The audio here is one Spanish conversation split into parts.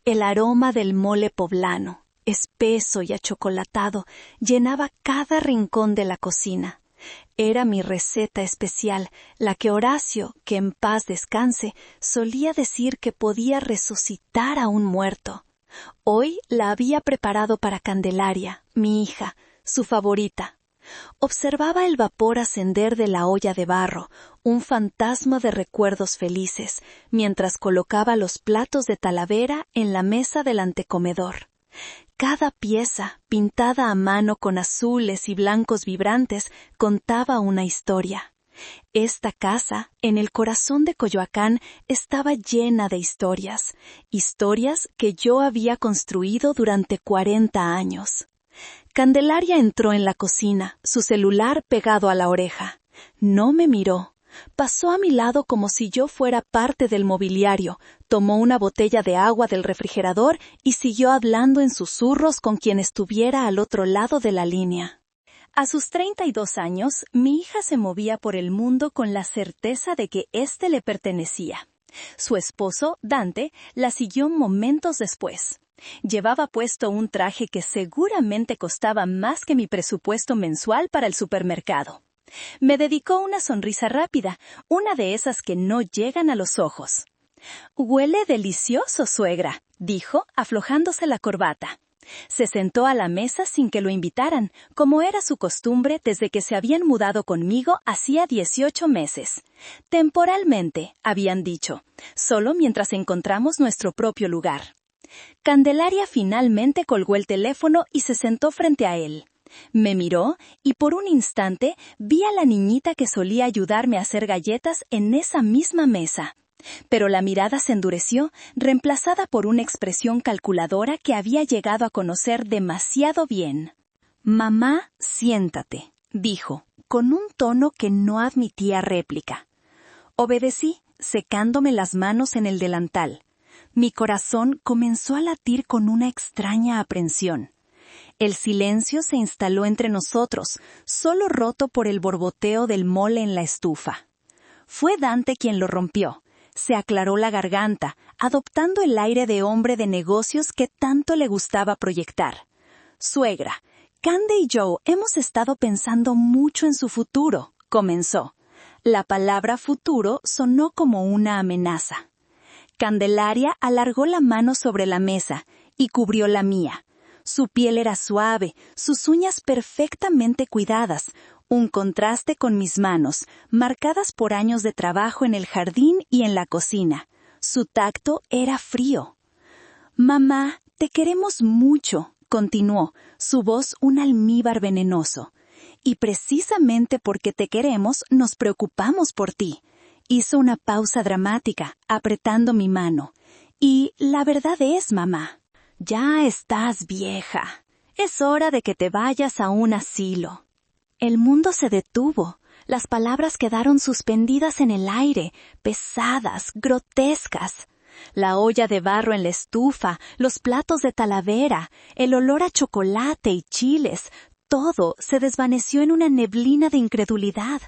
El aroma del mole poblano, espeso y achocolatado, llenaba cada rincón de la cocina. Era mi receta especial, la que Horacio, que en paz descanse, solía decir que podía resucitar a un muerto. Hoy la había preparado para Candelaria, mi hija, su favorita. Observaba el vapor ascender de la olla de barro, un fantasma de recuerdos felices, mientras colocaba los platos de Talavera en la mesa del antecomedor. Cada pieza, pintada a mano con azules y blancos vibrantes, contaba una historia. Esta casa, en el corazón de Coyoacán, estaba llena de historias que yo había construido durante 40 años. Candelaria entró en la cocina, su celular pegado a la oreja. No me miró. Pasó a mi lado como si yo fuera parte del mobiliario, tomó una botella de agua del refrigerador y siguió hablando en susurros con quien estuviera al otro lado de la línea. A sus 32 años, mi hija se movía por el mundo con la certeza de que éste le pertenecía. Su esposo, Dante, la siguió momentos después. Llevaba puesto un traje que seguramente costaba más que mi presupuesto mensual para el supermercado. Me dedicó una sonrisa rápida, una de esas que no llegan a los ojos. «Huele delicioso, suegra», dijo, aflojándose la corbata. Se sentó a la mesa sin que lo invitaran, como era su costumbre desde que se habían mudado conmigo hacía 18 meses. Temporalmente, habían dicho, solo mientras encontramos nuestro propio lugar. Candelaria finalmente colgó el teléfono y se sentó frente a él. Me miró y por un instante vi a la niñita que solía ayudarme a hacer galletas en esa misma mesa. Pero la mirada se endureció, reemplazada por una expresión calculadora que había llegado a conocer demasiado bien. «Mamá, siéntate», dijo, con un tono que no admitía réplica. Obedecí, secándome las manos en el delantal. Mi corazón comenzó a latir con una extraña aprensión. El silencio se instaló entre nosotros, solo roto por el borboteo del mole en la estufa. Fue Dante quien lo rompió. Se aclaró la garganta, adoptando el aire de hombre de negocios que tanto le gustaba proyectar. «Suegra, Cande y yo hemos estado pensando mucho en su futuro», comenzó. La palabra futuro sonó como una amenaza. Candelaria alargó la mano sobre la mesa y cubrió la mía. Su piel era suave, sus uñas perfectamente cuidadas, un contraste con mis manos, marcadas por años de trabajo en el jardín y en la cocina. Su tacto era frío. «Mamá, te queremos mucho», continuó, su voz un almíbar venenoso. «Y precisamente porque te queremos, nos preocupamos por ti». Hizo una pausa dramática, apretando mi mano. «Y la verdad es, mamá, ya estás vieja. Es hora de que te vayas a un asilo». El mundo se detuvo. Las palabras quedaron suspendidas en el aire, pesadas, grotescas. La olla de barro en la estufa, los platos de Talavera, el olor a chocolate y chiles, todo se desvaneció en una neblina de incredulidad.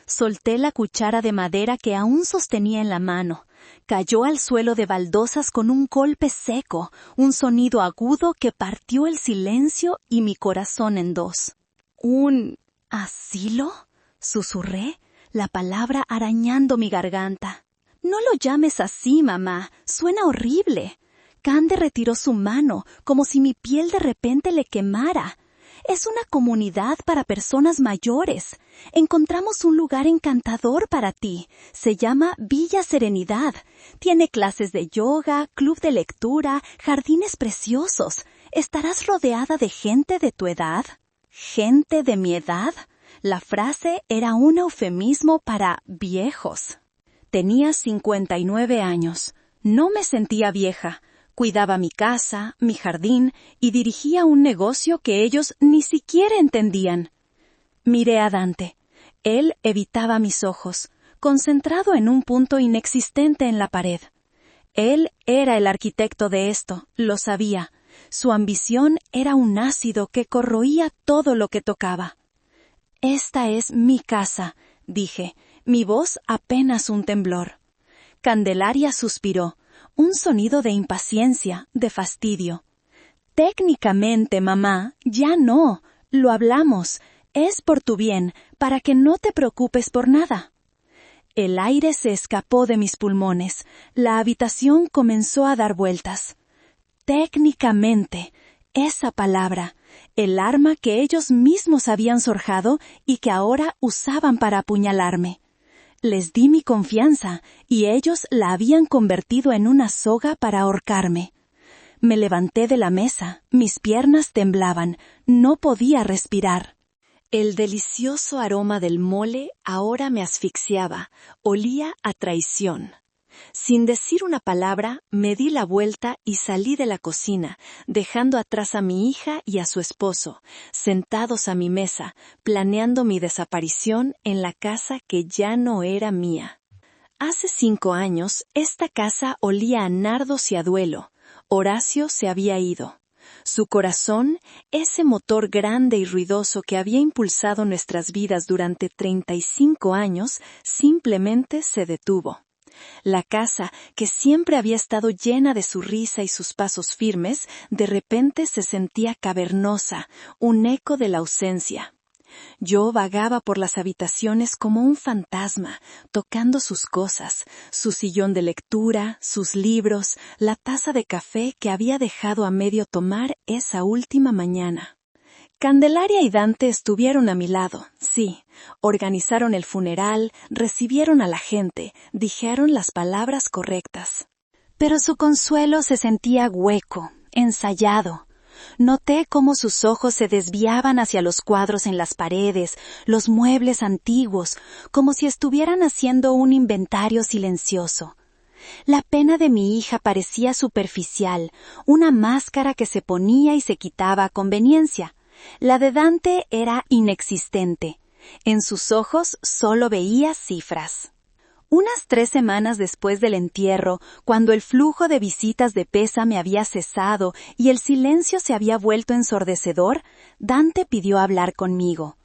Solté la cuchara de madera que aún sostenía en la mano. Cayó al suelo de baldosas con un golpe seco, un sonido agudo que partió el silencio y mi corazón en dos. «¿Un asilo?», susurré, la palabra arañando mi garganta. «No lo llames así, mamá, suena horrible». Cande retiró su mano, como si mi piel de repente le quemara. «Es una comunidad para personas mayores. Encontramos un lugar encantador para ti. Se llama Villa Serenidad. Tiene clases de yoga, club de lectura, jardines preciosos. Estarás rodeada de gente de tu edad». ¿Gente de mi edad? La frase era un eufemismo para viejos. Tenía 59 años. No me sentía vieja. Cuidaba mi casa, mi jardín y dirigía un negocio que ellos ni siquiera entendían. Miré a Dante. Él evitaba mis ojos, concentrado en un punto inexistente en la pared. Él era el arquitecto de esto, lo sabía. Su ambición era un ácido que corroía todo lo que tocaba. «Esta es mi casa», dije, mi voz apenas un temblor. Candelaria suspiró. un sonido de impaciencia, de fastidio. Técnicamente, mamá, ya no. Lo hablamos. Es por tu bien, para que no te preocupes por nada. El aire se escapó de mis pulmones. La habitación comenzó a dar vueltas. Técnicamente, esa palabra, el arma que ellos mismos habían forjado y que ahora usaban para apuñalarme. Les di mi confianza y ellos la habían convertido en una soga para ahorcarme. Me levanté de la mesa, mis piernas temblaban, no podía respirar. El delicioso aroma del mole ahora me asfixiaba, olía a traición. Sin decir una palabra, me di la vuelta y salí de la cocina, dejando atrás a mi hija y a su esposo, sentados a mi mesa, planeando mi desaparición en la casa que ya no era mía. Hace 5 años, esta casa olía a nardos y a duelo. Horacio se había ido. Su corazón, ese motor grande y ruidoso que había impulsado nuestras vidas durante 35 años, simplemente se detuvo. La casa, que siempre había estado llena de su risa y sus pasos firmes, de repente se sentía cavernosa, un eco de la ausencia. Yo vagaba por las habitaciones como un fantasma, tocando sus cosas, su sillón de lectura, sus libros, la taza de café que había dejado a medio tomar esa última mañana. Candelaria y Dante estuvieron a mi lado, sí, organizaron el funeral, recibieron a la gente, dijeron las palabras correctas. Pero su consuelo se sentía hueco, ensayado. Noté cómo sus ojos se desviaban hacia los cuadros en las paredes, los muebles antiguos, como si estuvieran haciendo un inventario silencioso. La pena de mi hija parecía superficial, una máscara que se ponía y se quitaba a conveniencia. La de Dante era inexistente. En sus ojos solo veía cifras. Unas 3 semanas después del entierro, cuando el flujo de visitas de pésame había cesado y el silencio se había vuelto ensordecedor, Dante pidió hablar conmigo.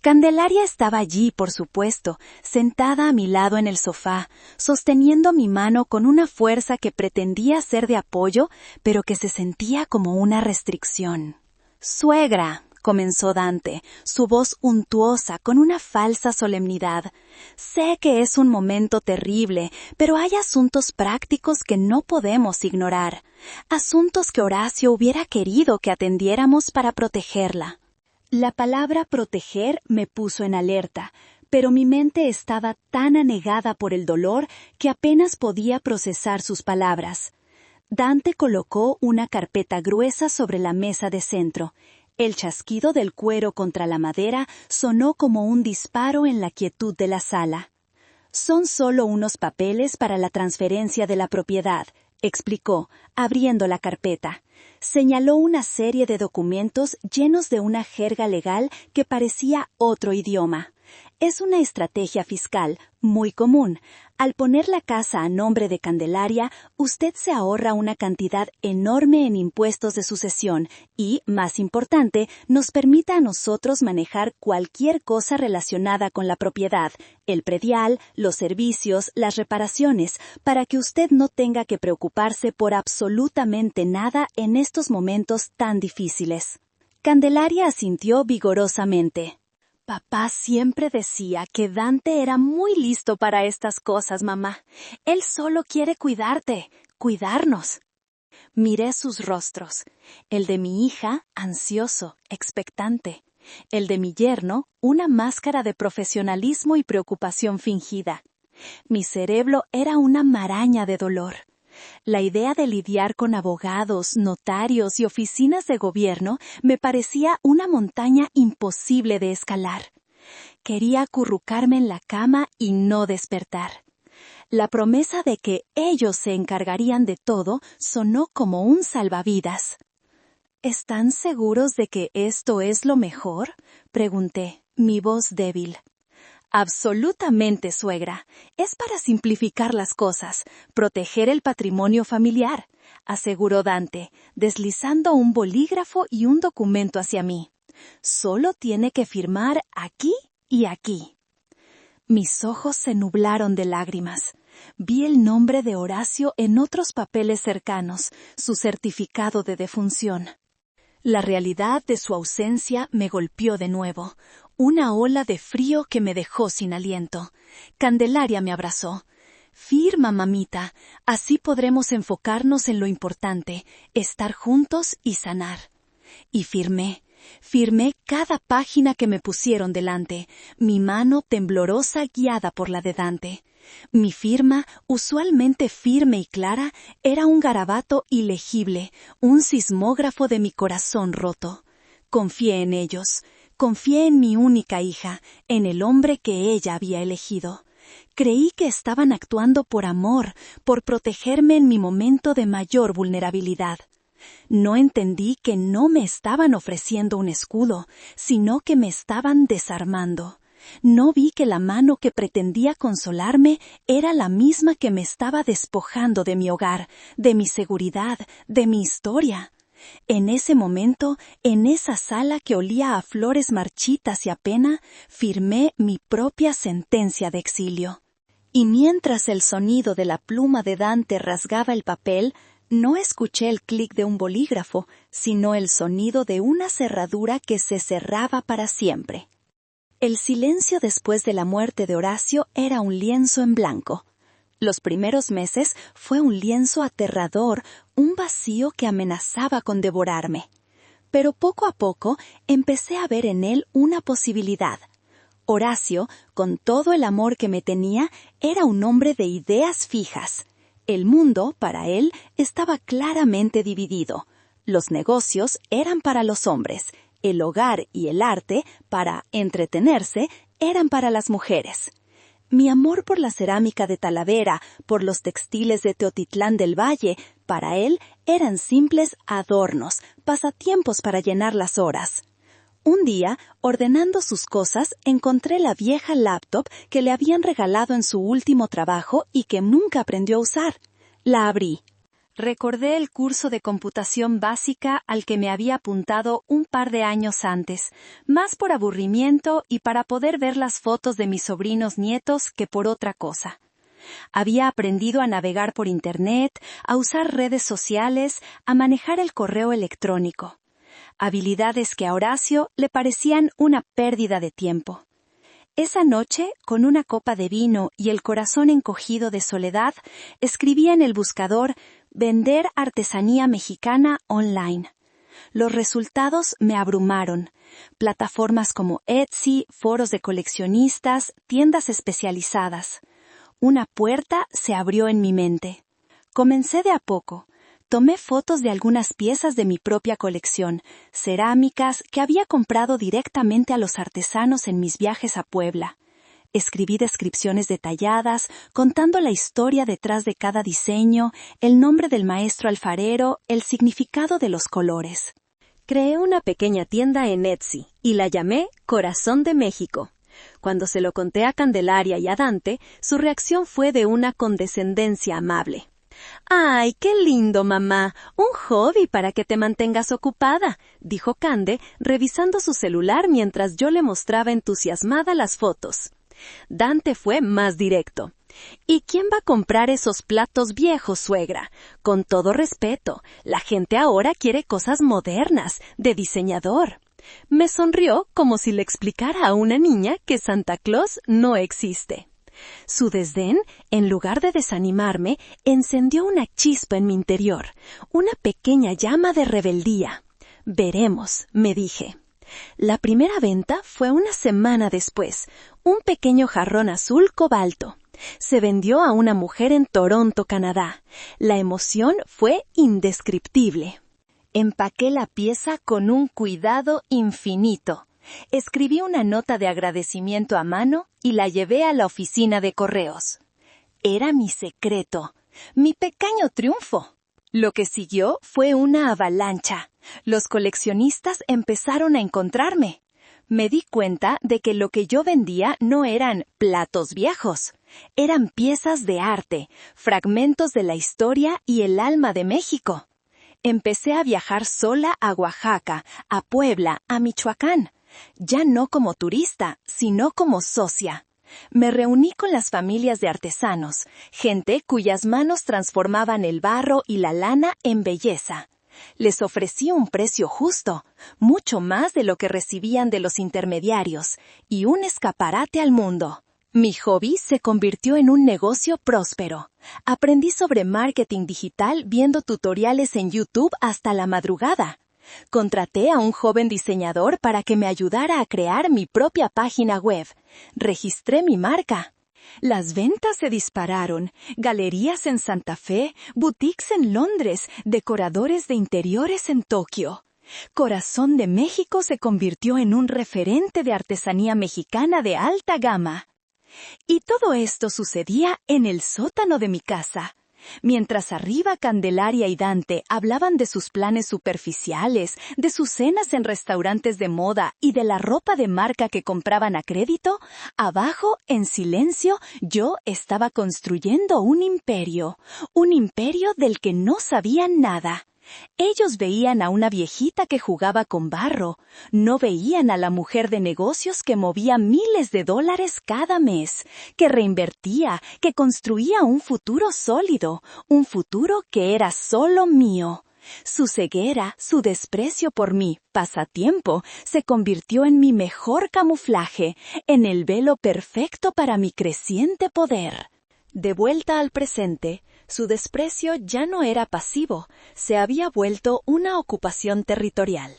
Candelaria estaba allí, por supuesto, sentada a mi lado en el sofá, sosteniendo mi mano con una fuerza que pretendía ser de apoyo, pero que se sentía como una restricción. «Suegra», comenzó Dante, su voz untuosa con una falsa solemnidad. «Sé que es un momento terrible, pero hay asuntos prácticos que no podemos ignorar. Asuntos que Horacio hubiera querido que atendiéramos para protegerla». La palabra proteger me puso en alerta, pero mi mente estaba tan anegada por el dolor que apenas podía procesar sus palabras. Dante colocó una carpeta gruesa sobre la mesa de centro. El chasquido del cuero contra la madera sonó como un disparo en la quietud de la sala. «Son solo unos papeles para la transferencia de la propiedad», explicó, abriendo la carpeta. Señaló una serie de documentos llenos de una jerga legal que parecía otro idioma. «Es una estrategia fiscal muy común. Al poner la casa a nombre de Candelaria, usted se ahorra una cantidad enorme en impuestos de sucesión y, más importante, nos permite a nosotros manejar cualquier cosa relacionada con la propiedad, el predial, los servicios, las reparaciones, para que usted no tenga que preocuparse por absolutamente nada en estos momentos tan difíciles». Candelaria asintió vigorosamente. «Papá siempre decía que Dante era muy listo para estas cosas, mamá. Él solo quiere cuidarte, cuidarnos». Miré sus rostros. El de mi hija, ansioso, expectante. El de mi yerno, una máscara de profesionalismo y preocupación fingida. Mi cerebro era una maraña de dolor. La idea de lidiar con abogados, notarios y oficinas de gobierno me parecía una montaña imposible de escalar. Quería acurrucarme en la cama y no despertar. La promesa de que ellos se encargarían de todo sonó como un salvavidas. «¿Están seguros de que esto es lo mejor?», pregunté, mi voz débil. «Absolutamente, suegra. Es para simplificar las cosas, proteger el patrimonio familiar», aseguró Dante, deslizando un bolígrafo y un documento hacia mí. «Solo tiene que firmar aquí y aquí». Mis ojos se nublaron de lágrimas. Vi el nombre de Horacio en otros papeles cercanos, su certificado de defunción. La realidad de su ausencia me golpeó de nuevo, una ola de frío que me dejó sin aliento. Candelaria me abrazó. Firma, mamita, así podremos enfocarnos en lo importante, estar juntos y sanar. Y firmé cada página que me pusieron delante, mi mano temblorosa guiada por la de Dante. Mi firma, usualmente firme y clara, era un garabato ilegible, un sismógrafo de mi corazón roto. Confié en ellos, confié en mi única hija, en el hombre que ella había elegido. Creí que estaban actuando por amor, por protegerme en mi momento de mayor vulnerabilidad. No entendí que no me estaban ofreciendo un escudo, sino que me estaban desarmando. No vi que la mano que pretendía consolarme era la misma que me estaba despojando de mi hogar, de mi seguridad, de mi historia. En ese momento, en esa sala que olía a flores marchitas y a pena, firmé mi propia sentencia de exilio. Y mientras el sonido de la pluma de Dante rasgaba el papel, no escuché el clic de un bolígrafo, sino el sonido de una cerradura que se cerraba para siempre. El silencio después de la muerte de Horacio era un lienzo en blanco. Los primeros meses fue un lienzo aterrador, un vacío que amenazaba con devorarme. Pero poco a poco empecé a ver en él una posibilidad. Horacio, con todo el amor que me tenía, era un hombre de ideas fijas. El mundo, para él, estaba claramente dividido. Los negocios eran para los hombres, el hogar y el arte, para entretenerse, eran para las mujeres. Mi amor por la cerámica de Talavera, por los textiles de Teotitlán del Valle, para él eran simples adornos, pasatiempos para llenar las horas. Un día, ordenando sus cosas, encontré la vieja laptop que le habían regalado en su último trabajo y que nunca aprendió a usar. La abrí. Recordé el curso de computación básica al que me había apuntado un par de años antes, más por aburrimiento y para poder ver las fotos de mis sobrinos nietos que por otra cosa. Había aprendido a navegar por Internet, a usar redes sociales, a manejar el correo electrónico. Habilidades que a Horacio le parecían una pérdida de tiempo. Esa noche, con una copa de vino y el corazón encogido de soledad, escribía en el buscador «Vender artesanía mexicana online». Los resultados me abrumaron. Plataformas como Etsy, foros de coleccionistas, tiendas especializadas. Una puerta se abrió en mi mente. Comencé de a poco. Tomé fotos de algunas piezas de mi propia colección, cerámicas que había comprado directamente a los artesanos en mis viajes a Puebla. Escribí descripciones detalladas, contando la historia detrás de cada diseño, el nombre del maestro alfarero, el significado de los colores. Creé una pequeña tienda en Etsy y la llamé Corazón de México. Cuando se lo conté a Candelaria y a Dante, su reacción fue de una condescendencia amable. «¡Ay, qué lindo, mamá! Un hobby para que te mantengas ocupada», dijo Cande, revisando su celular mientras yo le mostraba entusiasmada las fotos. Dante fue más directo. «¿Y quién va a comprar esos platos viejos, suegra? Con todo respeto, la gente ahora quiere cosas modernas, de diseñador». Me sonrió como si le explicara a una niña que Santa Claus no existe. Su desdén, en lugar de desanimarme, encendió una chispa en mi interior, una pequeña llama de rebeldía. «Veremos», me dije. La primera venta fue una semana después, un pequeño jarrón azul cobalto. Se vendió a una mujer en Toronto, Canadá. La emoción fue indescriptible. Empaqué la pieza con un cuidado infinito. Escribí una nota de agradecimiento a mano y la llevé a la oficina de correos. Era mi secreto, mi pequeño triunfo. Lo que siguió fue una avalancha. Los coleccionistas empezaron a encontrarme. Me di cuenta de que lo que yo vendía no eran platos viejos. Eran piezas de arte, fragmentos de la historia y el alma de México. Empecé a viajar sola a Oaxaca, a Puebla, a Michoacán. Ya no como turista, sino como socia. Me reuní con las familias de artesanos, gente cuyas manos transformaban el barro y la lana en belleza. Les ofrecí un precio justo, mucho más de lo que recibían de los intermediarios, y un escaparate al mundo. Mi hobby se convirtió en un negocio próspero. Aprendí sobre marketing digital viendo tutoriales en YouTube hasta la madrugada. Contraté a un joven diseñador para que me ayudara a crear mi propia página web. Registré mi marca. Las ventas se dispararon. Galerías en Santa Fe, boutiques en Londres, decoradores de interiores en Tokio. Corazón de México se convirtió en un referente de artesanía mexicana de alta gama. Y todo esto sucedía en el sótano de mi casa. Mientras arriba Candelaria y Dante hablaban de sus planes superficiales, de sus cenas en restaurantes de moda y de la ropa de marca que compraban a crédito, abajo, en silencio, yo estaba construyendo un imperio del que no sabían nada. Ellos veían a una viejita que jugaba con barro, no veían a la mujer de negocios que movía miles de dólares cada mes, que reinvertía, que construía un futuro sólido, un futuro que era solo mío. Su ceguera, su desprecio por mi pasatiempo, se convirtió en mi mejor camuflaje, en el velo perfecto para mi creciente poder. De vuelta al presente, su desprecio ya no era pasivo, se había vuelto una ocupación territorial.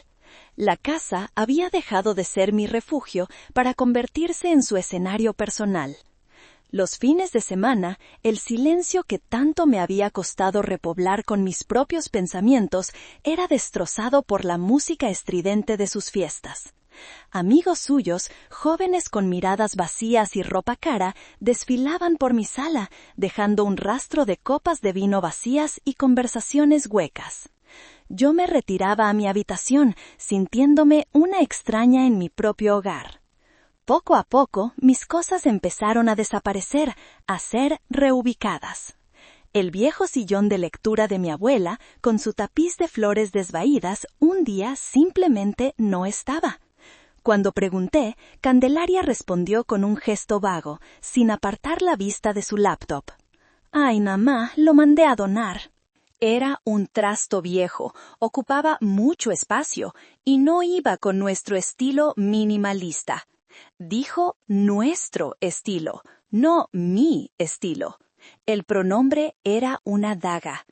La casa había dejado de ser mi refugio para convertirse en su escenario personal. Los fines de semana, el silencio que tanto me había costado repoblar con mis propios pensamientos era destrozado por la música estridente de sus fiestas. Amigos suyos, jóvenes con miradas vacías y ropa cara, desfilaban por mi sala, dejando un rastro de copas de vino vacías y conversaciones huecas. Yo me retiraba a mi habitación, sintiéndome una extraña en mi propio hogar. Poco a poco, mis cosas empezaron a desaparecer, a ser reubicadas. El viejo sillón de lectura de mi abuela, con su tapiz de flores desvaídas, un día simplemente no estaba. Cuando pregunté, Candelaria respondió con un gesto vago, sin apartar la vista de su laptop. «Ay, mamá, lo mandé a donar». Era un trasto viejo, ocupaba mucho espacio y no iba con nuestro estilo minimalista. Dijo nuestro estilo, no mi estilo. El pronombre era una daga.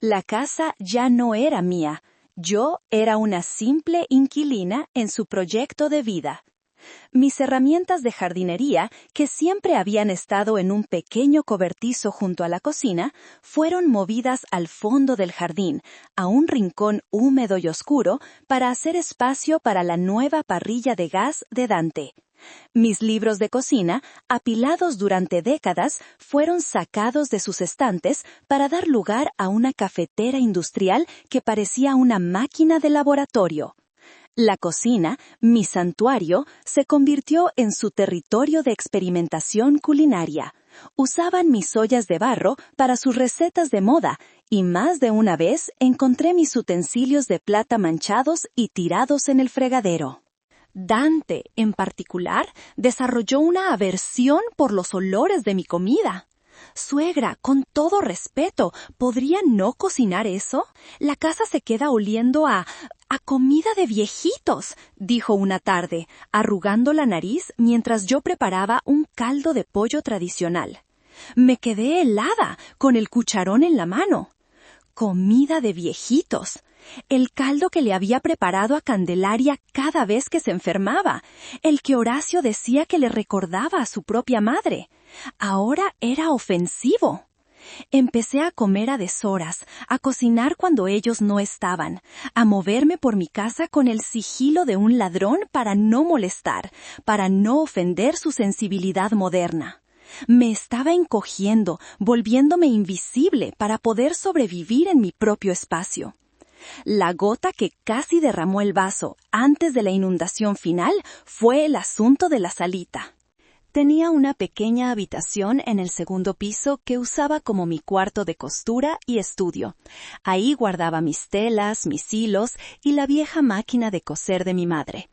La casa ya no era mía. Yo era una simple inquilina en su proyecto de vida. Mis herramientas de jardinería, que siempre habían estado en un pequeño cobertizo junto a la cocina, fueron movidas al fondo del jardín, a un rincón húmedo y oscuro, para hacer espacio para la nueva parrilla de gas de Dante. Mis libros de cocina, apilados durante décadas, fueron sacados de sus estantes para dar lugar a una cafetera industrial que parecía una máquina de laboratorio. La cocina, mi santuario, se convirtió en su territorio de experimentación culinaria. Usaban mis ollas de barro para sus recetas de moda, y más de una vez encontré mis utensilios de plata manchados y tirados en el fregadero. Dante, en particular, desarrolló una aversión por los olores de mi comida. «Suegra, con todo respeto, ¿podría no cocinar eso? La casa se queda oliendo a comida de viejitos», dijo una tarde, arrugando la nariz mientras yo preparaba un caldo de pollo tradicional. Me quedé helada, con el cucharón en la mano. Comida de viejitos. El caldo que le había preparado a Candelaria cada vez que se enfermaba, el que Horacio decía que le recordaba a su propia madre. Ahora era ofensivo. Empecé a comer a deshoras, a cocinar cuando ellos no estaban, a moverme por mi casa con el sigilo de un ladrón para no molestar, para no ofender su sensibilidad moderna. Me estaba encogiendo, volviéndome invisible para poder sobrevivir en mi propio espacio. La gota que casi derramó el vaso antes de la inundación final fue el asunto de la salita. Tenía una pequeña habitación en el segundo piso que usaba como mi cuarto de costura y estudio. Ahí guardaba mis telas, mis hilos y la vieja máquina de coser de mi madre.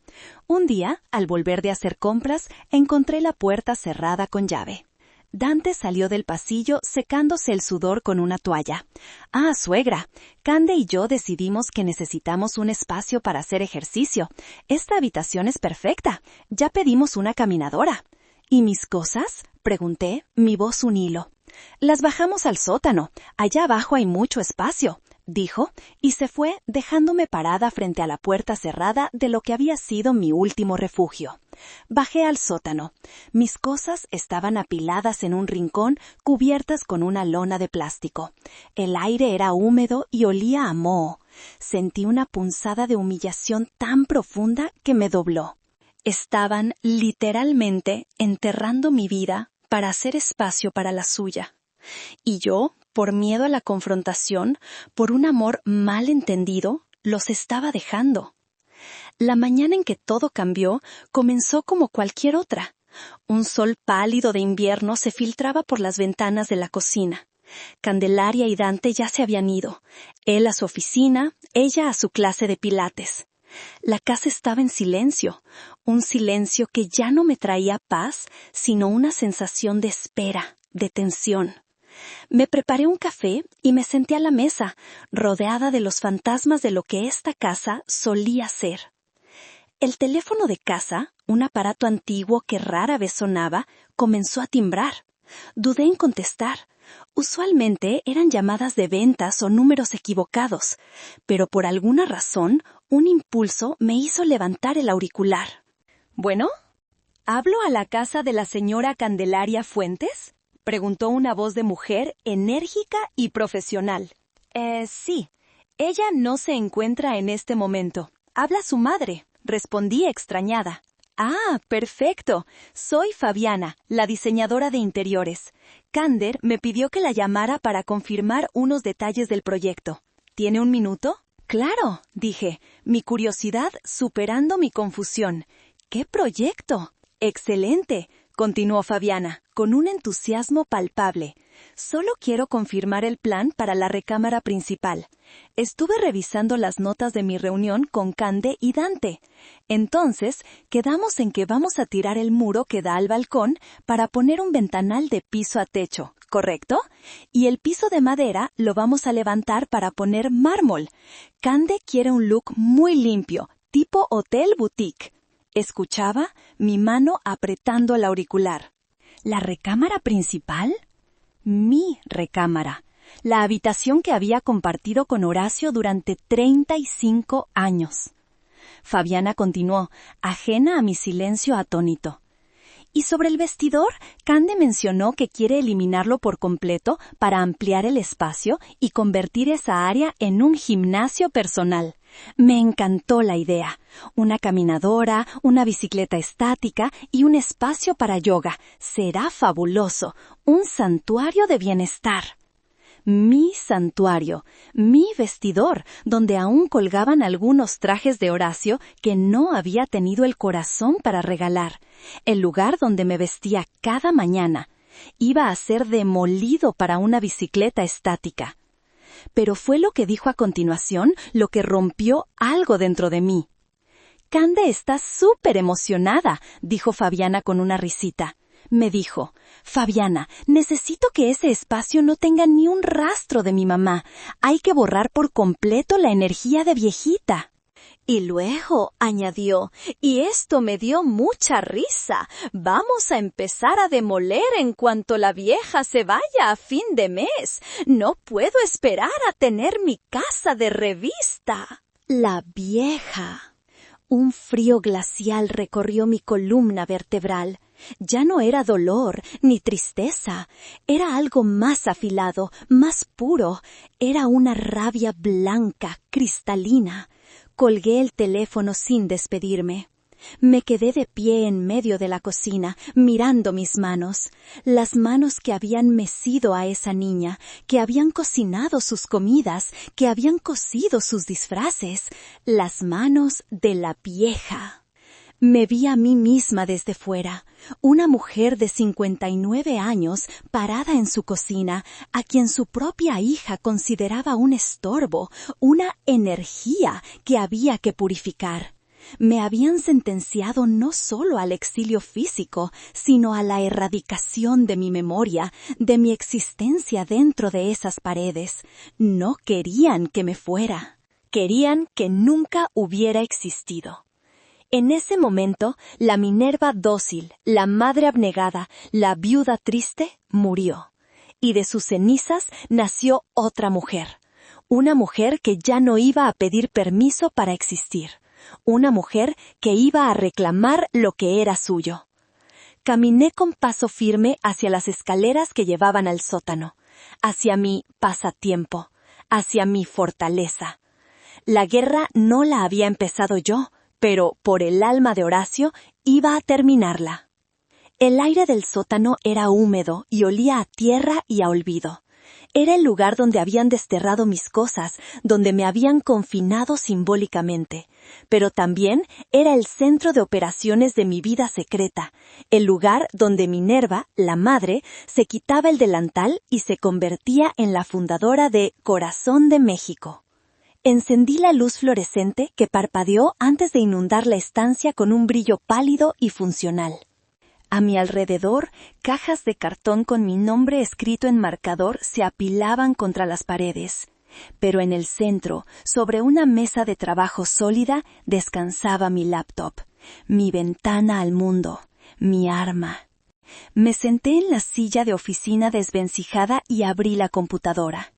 Un día, al volver de hacer compras, encontré la puerta cerrada con llave. Dante salió del pasillo secándose el sudor con una toalla. «Ah, suegra, Cande y yo decidimos que necesitamos un espacio para hacer ejercicio. Esta habitación es perfecta. Ya pedimos una caminadora». «¿Y mis cosas?», pregunté, mi voz un hilo. «Las bajamos al sótano. Allá abajo hay mucho espacio», dijo, y se fue dejándome parada frente a la puerta cerrada de lo que había sido mi último refugio. Bajé al sótano. Mis cosas estaban apiladas en un rincón, cubiertas con una lona de plástico. El aire era húmedo y olía a moho. Sentí una punzada de humillación tan profunda que me dobló. Estaban, literalmente, enterrando mi vida para hacer espacio para la suya. Y yo, por miedo a la confrontación, por un amor mal entendido, los estaba dejando. La mañana en que todo cambió comenzó como cualquier otra. Un sol pálido de invierno se filtraba por las ventanas de la cocina. Candelaria y Dante ya se habían ido. Él a su oficina, ella a su clase de pilates. La casa estaba en silencio, un silencio que ya no me traía paz, sino una sensación de espera, de tensión. Me preparé un café y me senté a la mesa, rodeada de los fantasmas de lo que esta casa solía ser. El teléfono de casa, un aparato antiguo que rara vez sonaba, comenzó a timbrar. Dudé en contestar. Usualmente eran llamadas de ventas o números equivocados, pero por alguna razón, un impulso me hizo levantar el auricular. «¿Bueno? ¿Hablo a la casa de la señora Candelaria Fuentes?», preguntó una voz de mujer enérgica y profesional. Sí. Ella no se encuentra en este momento. Habla su madre», respondí extrañada. «Ah, perfecto. Soy Fabiana, la diseñadora de interiores. Kander me pidió que la llamara para confirmar unos detalles del proyecto. ¿Tiene un minuto?» «Claro», dije, mi curiosidad superando mi confusión. «¿Qué proyecto?» «Excelente», continuó Fabiana, con un entusiasmo palpable. «Solo quiero confirmar el plan para la recámara principal. Estuve revisando las notas de mi reunión con Cande y Dante. Entonces, quedamos en que vamos a tirar el muro que da al balcón para poner un ventanal de piso a techo, ¿correcto? Y el piso de madera lo vamos a levantar para poner mármol. Cande quiere un look muy limpio, tipo hotel boutique». Escuchaba, mi mano apretando el auricular. ¿La recámara principal? Mi recámara. La habitación que había compartido con Horacio durante 35 años. Fabiana continuó, ajena a mi silencio atónito. Y sobre el vestidor, Cande mencionó que quiere eliminarlo por completo para ampliar el espacio y convertir esa área en un gimnasio personal. Me encantó la idea. Una caminadora, una bicicleta estática y un espacio para yoga. Será fabuloso. Un santuario de bienestar. Mi santuario, mi vestidor, donde aún colgaban algunos trajes de Horacio que no había tenido el corazón para regalar. El lugar donde me vestía cada mañana. Iba a ser demolido para una bicicleta estática. Pero fue lo que dijo a continuación lo que rompió algo dentro de mí. «Cande está súper emocionada», dijo Fabiana con una risita. Me dijo, «Fabiana, necesito que ese espacio no tenga ni un rastro de mi mamá. Hay que borrar por completo la energía de viejita». Y luego añadió, «Y esto me dio mucha risa. Vamos a empezar a demoler en cuanto la vieja se vaya a fin de mes. No puedo esperar a tener mi casa de revista». La vieja. Un frío glacial recorrió mi columna vertebral. Ya no era dolor ni tristeza. Era algo más afilado, más puro. Era una rabia blanca, cristalina. Colgué el teléfono sin despedirme. Me quedé de pie en medio de la cocina, mirando mis manos, las manos que habían mecido a esa niña, que habían cocinado sus comidas, que habían cosido sus disfraces, las manos de la vieja. Me vi a mí misma desde fuera, una mujer de 59 años parada en su cocina, a quien su propia hija consideraba un estorbo, una energía que había que purificar. Me habían sentenciado no solo al exilio físico, sino a la erradicación de mi memoria, de mi existencia dentro de esas paredes. No querían que me fuera. Querían que nunca hubiera existido. En ese momento, la Minerva dócil, la madre abnegada, la viuda triste, murió. Y de sus cenizas nació otra mujer. Una mujer que ya no iba a pedir permiso para existir. Una mujer que iba a reclamar lo que era suyo. Caminé con paso firme hacia las escaleras que llevaban al sótano, hacia mi pasatiempo, hacia mi fortaleza. La guerra no la había empezado yo, pero por el alma de Horacio iba a terminarla. El aire del sótano era húmedo y olía a tierra y a olvido. Era el lugar donde habían desterrado mis cosas, donde me habían confinado simbólicamente. Pero también era el centro de operaciones de mi vida secreta, el lugar donde Minerva, la madre, se quitaba el delantal y se convertía en la fundadora de Corazón de México. Encendí la luz fluorescente que parpadeó antes de inundar la estancia con un brillo pálido y funcional. A mi alrededor, cajas de cartón con mi nombre escrito en marcador se apilaban contra las paredes. Pero en el centro, sobre una mesa de trabajo sólida, descansaba mi laptop, mi ventana al mundo, mi arma. Me senté en la silla de oficina desvencijada y abrí la computadora.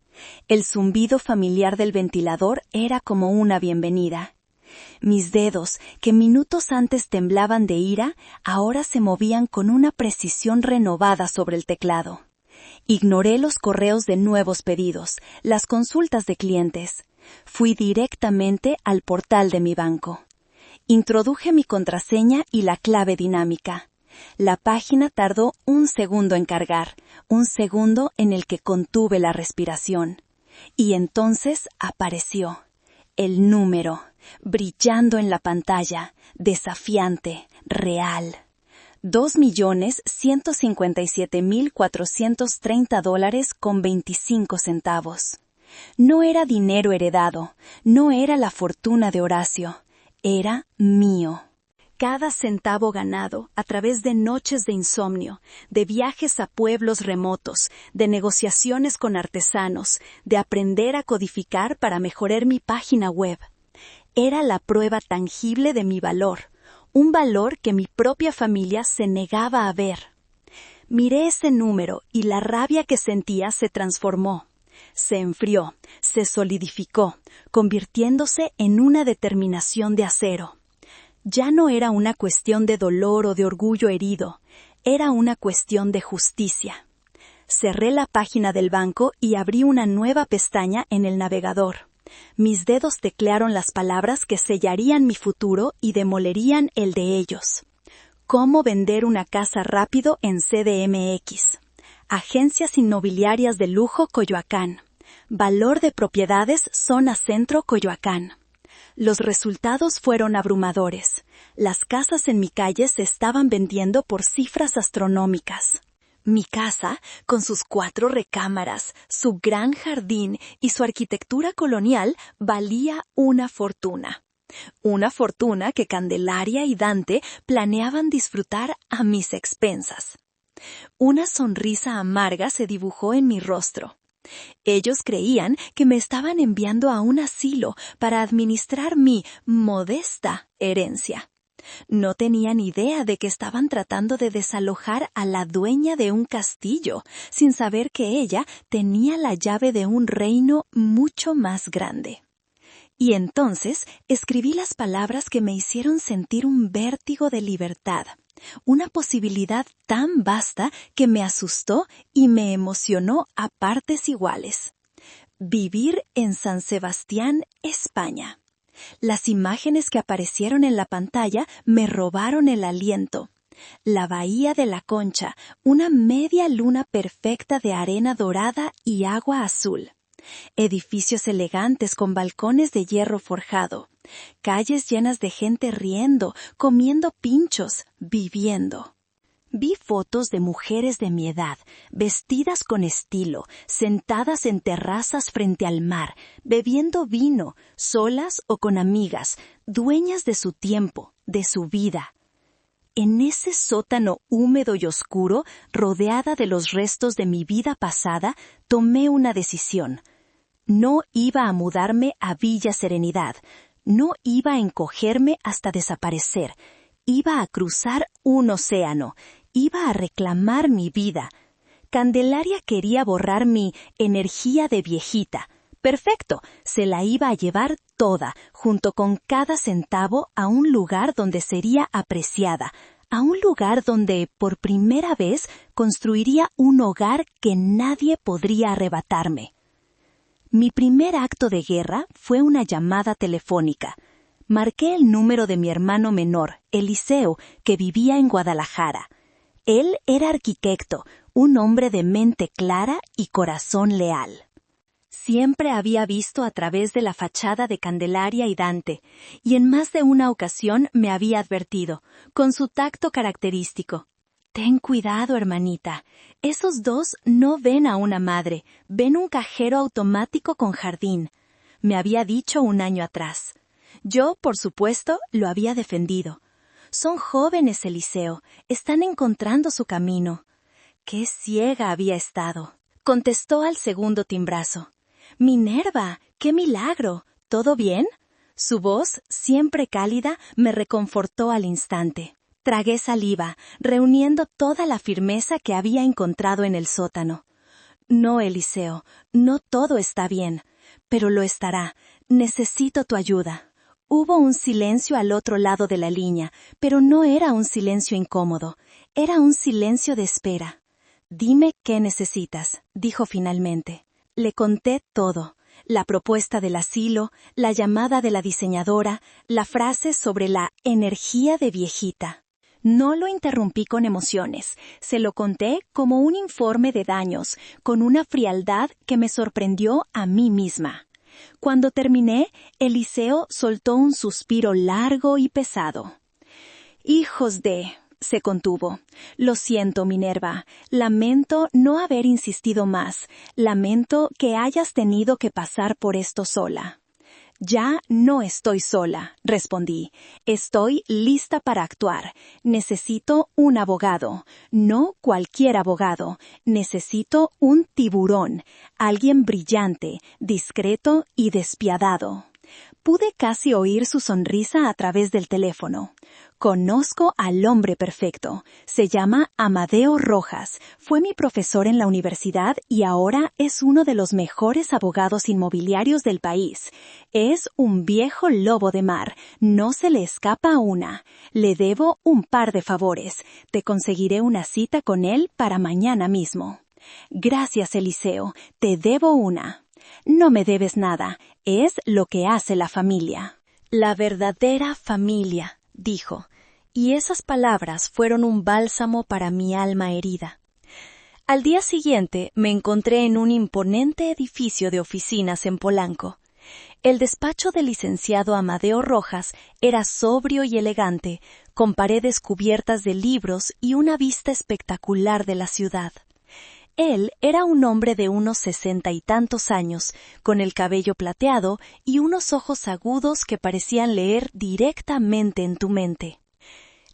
El zumbido familiar del ventilador era como una bienvenida. Mis dedos, que minutos antes temblaban de ira, ahora se movían con una precisión renovada sobre el teclado. Ignoré los correos de nuevos pedidos, las consultas de clientes. Fui directamente al portal de mi banco. Introduje mi contraseña y la clave dinámica. La página tardó 1 segundo en cargar, 1 segundo en el que contuve la respiración. Y entonces apareció el número, brillando en la pantalla, desafiante, real. $2,157,430.25. No era dinero heredado, no era la fortuna de Horacio, era mío. Cada centavo ganado a través de noches de insomnio, de viajes a pueblos remotos, de negociaciones con artesanos, de aprender a codificar para mejorar mi página web. Era la prueba tangible de mi valor, un valor que mi propia familia se negaba a ver. Miré ese número y la rabia que sentía se transformó. Se enfrió, se solidificó, convirtiéndose en una determinación de acero. Ya no era una cuestión de dolor o de orgullo herido, era una cuestión de justicia. Cerré la página del banco y abrí una nueva pestaña en el navegador. Mis dedos teclearon las palabras que sellarían mi futuro y demolerían el de ellos. ¿Cómo vender una casa rápido en CDMX? Agencias inmobiliarias de lujo Coyoacán. Valor de propiedades zona centro Coyoacán. Los resultados fueron abrumadores. Las casas en mi calle se estaban vendiendo por cifras astronómicas. Mi casa, con sus 4 recámaras, su gran jardín y su arquitectura colonial, valía una fortuna. Una fortuna que Candelaria y Dante planeaban disfrutar a mis expensas. Una sonrisa amarga se dibujó en mi rostro. Ellos creían que me estaban enviando a un asilo para administrar mi modesta herencia. No tenían idea de que estaban tratando de desalojar a la dueña de un castillo, sin saber que ella tenía la llave de un reino mucho más grande. Y entonces escribí las palabras que me hicieron sentir un vértigo de libertad, una posibilidad tan vasta que me asustó y me emocionó a partes iguales. Vivir en San Sebastián, España. Las imágenes que aparecieron en la pantalla me robaron el aliento. La bahía de la Concha, una media luna perfecta de arena dorada y agua azul. Edificios elegantes con balcones de hierro forjado. calles llenas de gente riendo, comiendo pinchos, viviendo. Vi fotos de mujeres de mi edad, vestidas con estilo, sentadas en terrazas frente al mar, bebiendo vino, solas o con amigas, dueñas de su tiempo, de su vida. En ese sótano húmedo y oscuro, rodeada de los restos de mi vida pasada, tomé una decisión. No iba a mudarme a Villa Serenidad, no iba a encogerme hasta desaparecer, iba a cruzar un océano, iba a reclamar mi vida. Candelaria quería borrar mi energía de viejita. Perfecto, se la iba a llevar toda, junto con cada centavo, a un lugar donde sería apreciada, a un lugar donde, por primera vez, construiría un hogar que nadie podría arrebatarme. Mi primer acto de guerra fue una llamada telefónica. Marqué el número de mi hermano menor, Eliseo, que vivía en Guadalajara. Él era arquitecto, un hombre de mente clara y corazón leal. Siempre había visto a través de la fachada de Candelaria y Dante, y en más de una ocasión me había advertido, con su tacto característico: «Ten cuidado, hermanita, esos dos no ven a una madre, ven un cajero automático con jardín», me había dicho un año atrás. Yo, por supuesto, lo había defendido. Son jóvenes, Eliseo, están encontrando su camino. ¡Qué ciega había estado! Contestó al segundo timbrazo. «Minerva, qué milagro, ¿todo bien?». Su voz, siempre cálida, me reconfortó al instante. Tragué saliva, reuniendo toda la firmeza que había encontrado en el sótano. «No, Eliseo, no todo está bien, pero lo estará. Necesito tu ayuda». Hubo un silencio al otro lado de la línea, pero no era un silencio incómodo, era un silencio de espera. «Dime qué necesitas», dijo finalmente. Le conté todo: la propuesta del asilo, la llamada de la diseñadora, la frase sobre la energía de viejita. No lo interrumpí con emociones, se lo conté como un informe de daños, con una frialdad que me sorprendió a mí misma. Cuando terminé, Eliseo soltó un suspiro largo y pesado. «Hijos de...» se contuvo. «Lo siento, Minerva. Lamento no haber insistido más. Lamento que hayas tenido que pasar por esto sola». «Ya no estoy sola», respondí. «Estoy lista para actuar. Necesito un abogado. No cualquier abogado. Necesito un tiburón. Alguien brillante, discreto y despiadado». Pude casi oír su sonrisa a través del teléfono. «Conozco al hombre perfecto. Se llama Amadeo Rojas. Fue mi profesor en la universidad y ahora es uno de los mejores abogados inmobiliarios del país. Es un viejo lobo de mar. No se le escapa una. Le debo un par de favores. Te conseguiré una cita con él para mañana mismo». «Gracias, Eliseo. Te debo una». «No me debes nada. Es lo que hace la familia». «La verdadera familia», dijo, y esas palabras fueron un bálsamo para mi alma herida. Al día siguiente me encontré en un imponente edificio de oficinas en Polanco. El despacho del licenciado Amadeo Rojas era sobrio y elegante, con paredes cubiertas de libros y una vista espectacular de la ciudad. Él era un hombre de unos 60 y tantos años, con el cabello plateado y unos ojos agudos que parecían leer directamente en tu mente.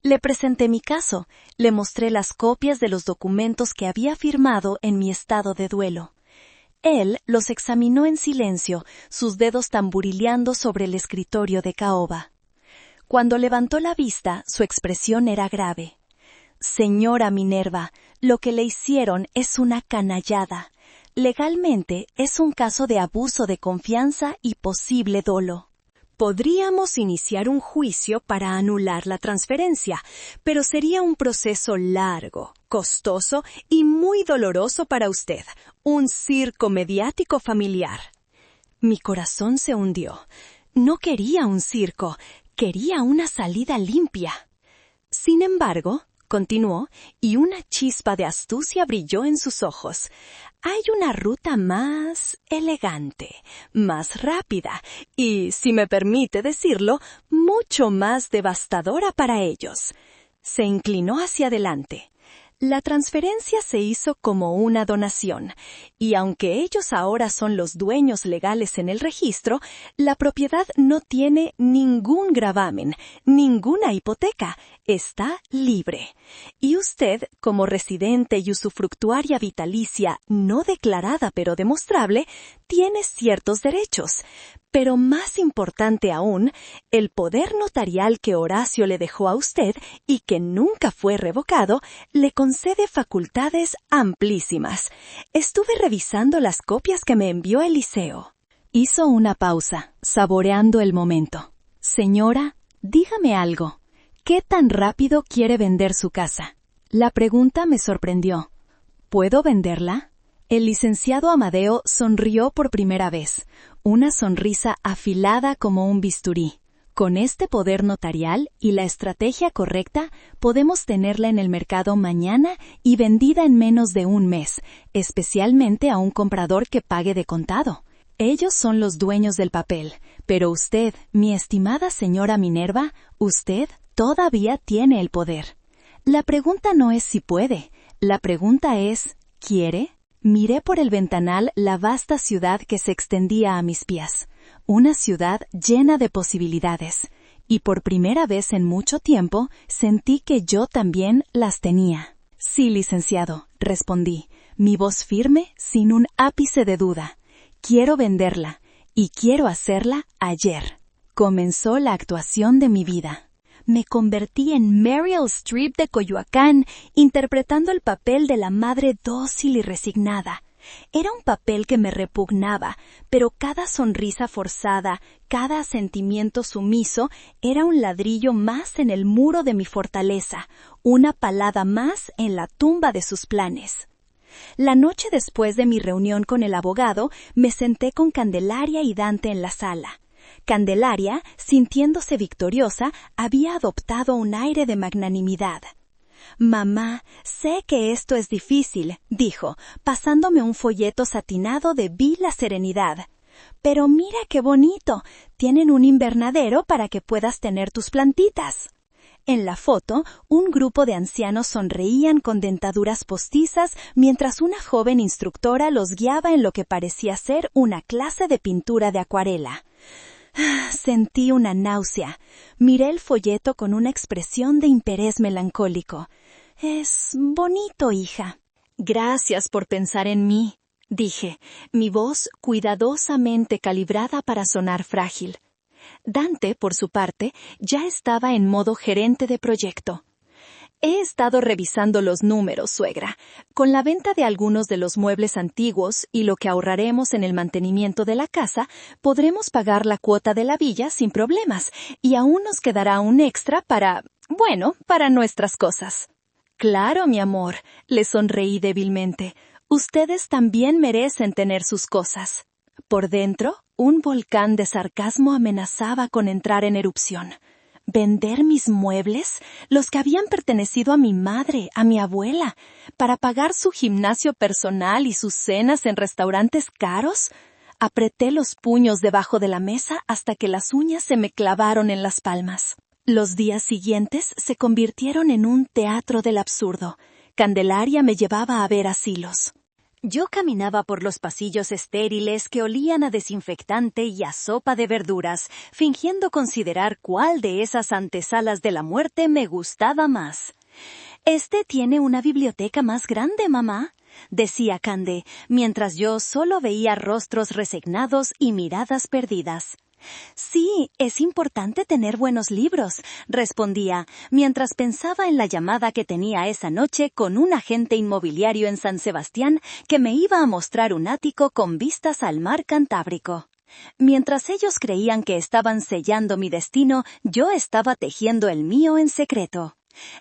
Le presenté mi caso, le mostré las copias de los documentos que había firmado en mi estado de duelo. Él los examinó en silencio, sus dedos tamborileando sobre el escritorio de caoba. Cuando levantó la vista, su expresión era grave. «Señora Minerva, lo que le hicieron es una canallada. Legalmente es un caso de abuso de confianza y posible dolo. Podríamos iniciar un juicio para anular la transferencia, pero sería un proceso largo, costoso y muy doloroso para usted, un circo mediático familiar». Mi corazón se hundió. No quería un circo, quería una salida limpia. Sin embargo, continuó, y una chispa de astucia brilló en sus ojos. Hay una ruta más elegante, más rápida y, si me permite decirlo, mucho más devastadora para ellos. Se inclinó hacia adelante. La transferencia se hizo como una donación, y aunque ellos ahora son los dueños legales en el registro, la propiedad no tiene ningún gravamen, ninguna hipoteca, está libre. Y usted, como residente y usufructuaria vitalicia no declarada pero demostrable, tiene ciertos derechos. Pero más importante aún, el poder notarial que Horacio le dejó a usted y que nunca fue revocado, le concede facultades amplísimas. Estuve revisando las copias que me envió Eliseo. Hizo una pausa, saboreando el momento. Señora, dígame algo. ¿Qué tan rápido quiere vender su casa? La pregunta me sorprendió. ¿Puedo venderla? El licenciado Amadeo sonrió por primera vez, una sonrisa afilada como un bisturí. Con este poder notarial y la estrategia correcta, podemos tenerla en el mercado mañana y vendida en menos de un mes, especialmente a un comprador que pague de contado. Ellos son los dueños del papel, pero usted, mi estimada señora Minerva, usted todavía tiene el poder. La pregunta no es si puede, la pregunta es, ¿quiere? Miré por el ventanal la vasta ciudad que se extendía a mis pies, una ciudad llena de posibilidades, y por primera vez en mucho tiempo sentí que yo también las tenía. Sí, licenciado, respondí, mi voz firme sin un ápice de duda. Quiero venderla, y quiero hacerla ayer. Comenzó la actuación de mi vida. Me convertí en Meryl Streep de Coyoacán, interpretando el papel de la madre dócil y resignada. Era un papel que me repugnaba, pero cada sonrisa forzada, cada sentimiento sumiso, era un ladrillo más en el muro de mi fortaleza, una palada más en la tumba de sus planes. La noche después de mi reunión con el abogado, me senté con Candelaria y Dante en la sala. Candelaria, sintiéndose victoriosa, había adoptado un aire de magnanimidad. «Mamá, sé que esto es difícil», dijo, pasándome un folleto satinado de vila serenidad. «Pero mira qué bonito, tienen un invernadero para que puedas tener tus plantitas». En la foto, un grupo de ancianos sonreían con dentaduras postizas mientras una joven instructora los guiaba en lo que parecía ser una clase de pintura de acuarela. Sentí una náusea. Miré el folleto con una expresión de interés melancólico. «Es bonito, hija». «Gracias por pensar en mí», dije, mi voz cuidadosamente calibrada para sonar frágil. Dante, por su parte, ya estaba en modo gerente de proyecto. «He estado revisando los números, suegra. Con la venta de algunos de los muebles antiguos y lo que ahorraremos en el mantenimiento de la casa, podremos pagar la cuota de la villa sin problemas, y aún nos quedará un extra para nuestras cosas». «Claro, mi amor», le sonreí débilmente. «Ustedes también merecen tener sus cosas». Por dentro, un volcán de sarcasmo amenazaba con entrar en erupción. ¿Vender mis muebles, los que habían pertenecido a mi madre, a mi abuela, para pagar su gimnasio personal y sus cenas en restaurantes caros? Apreté los puños debajo de la mesa hasta que las uñas se me clavaron en las palmas. Los días siguientes se convirtieron en un teatro del absurdo. Candelaria me llevaba a ver asilos. Yo caminaba por los pasillos estériles que olían a desinfectante y a sopa de verduras, fingiendo considerar cuál de esas antesalas de la muerte me gustaba más. «Este tiene una biblioteca más grande, mamá», decía Cande, mientras yo solo veía rostros resignados y miradas perdidas. «Sí, es importante tener buenos libros», respondía, mientras pensaba en la llamada que tenía esa noche con un agente inmobiliario en San Sebastián que me iba a mostrar un ático con vistas al mar Cantábrico. Mientras ellos creían que estaban sellando mi destino, yo estaba tejiendo el mío en secreto.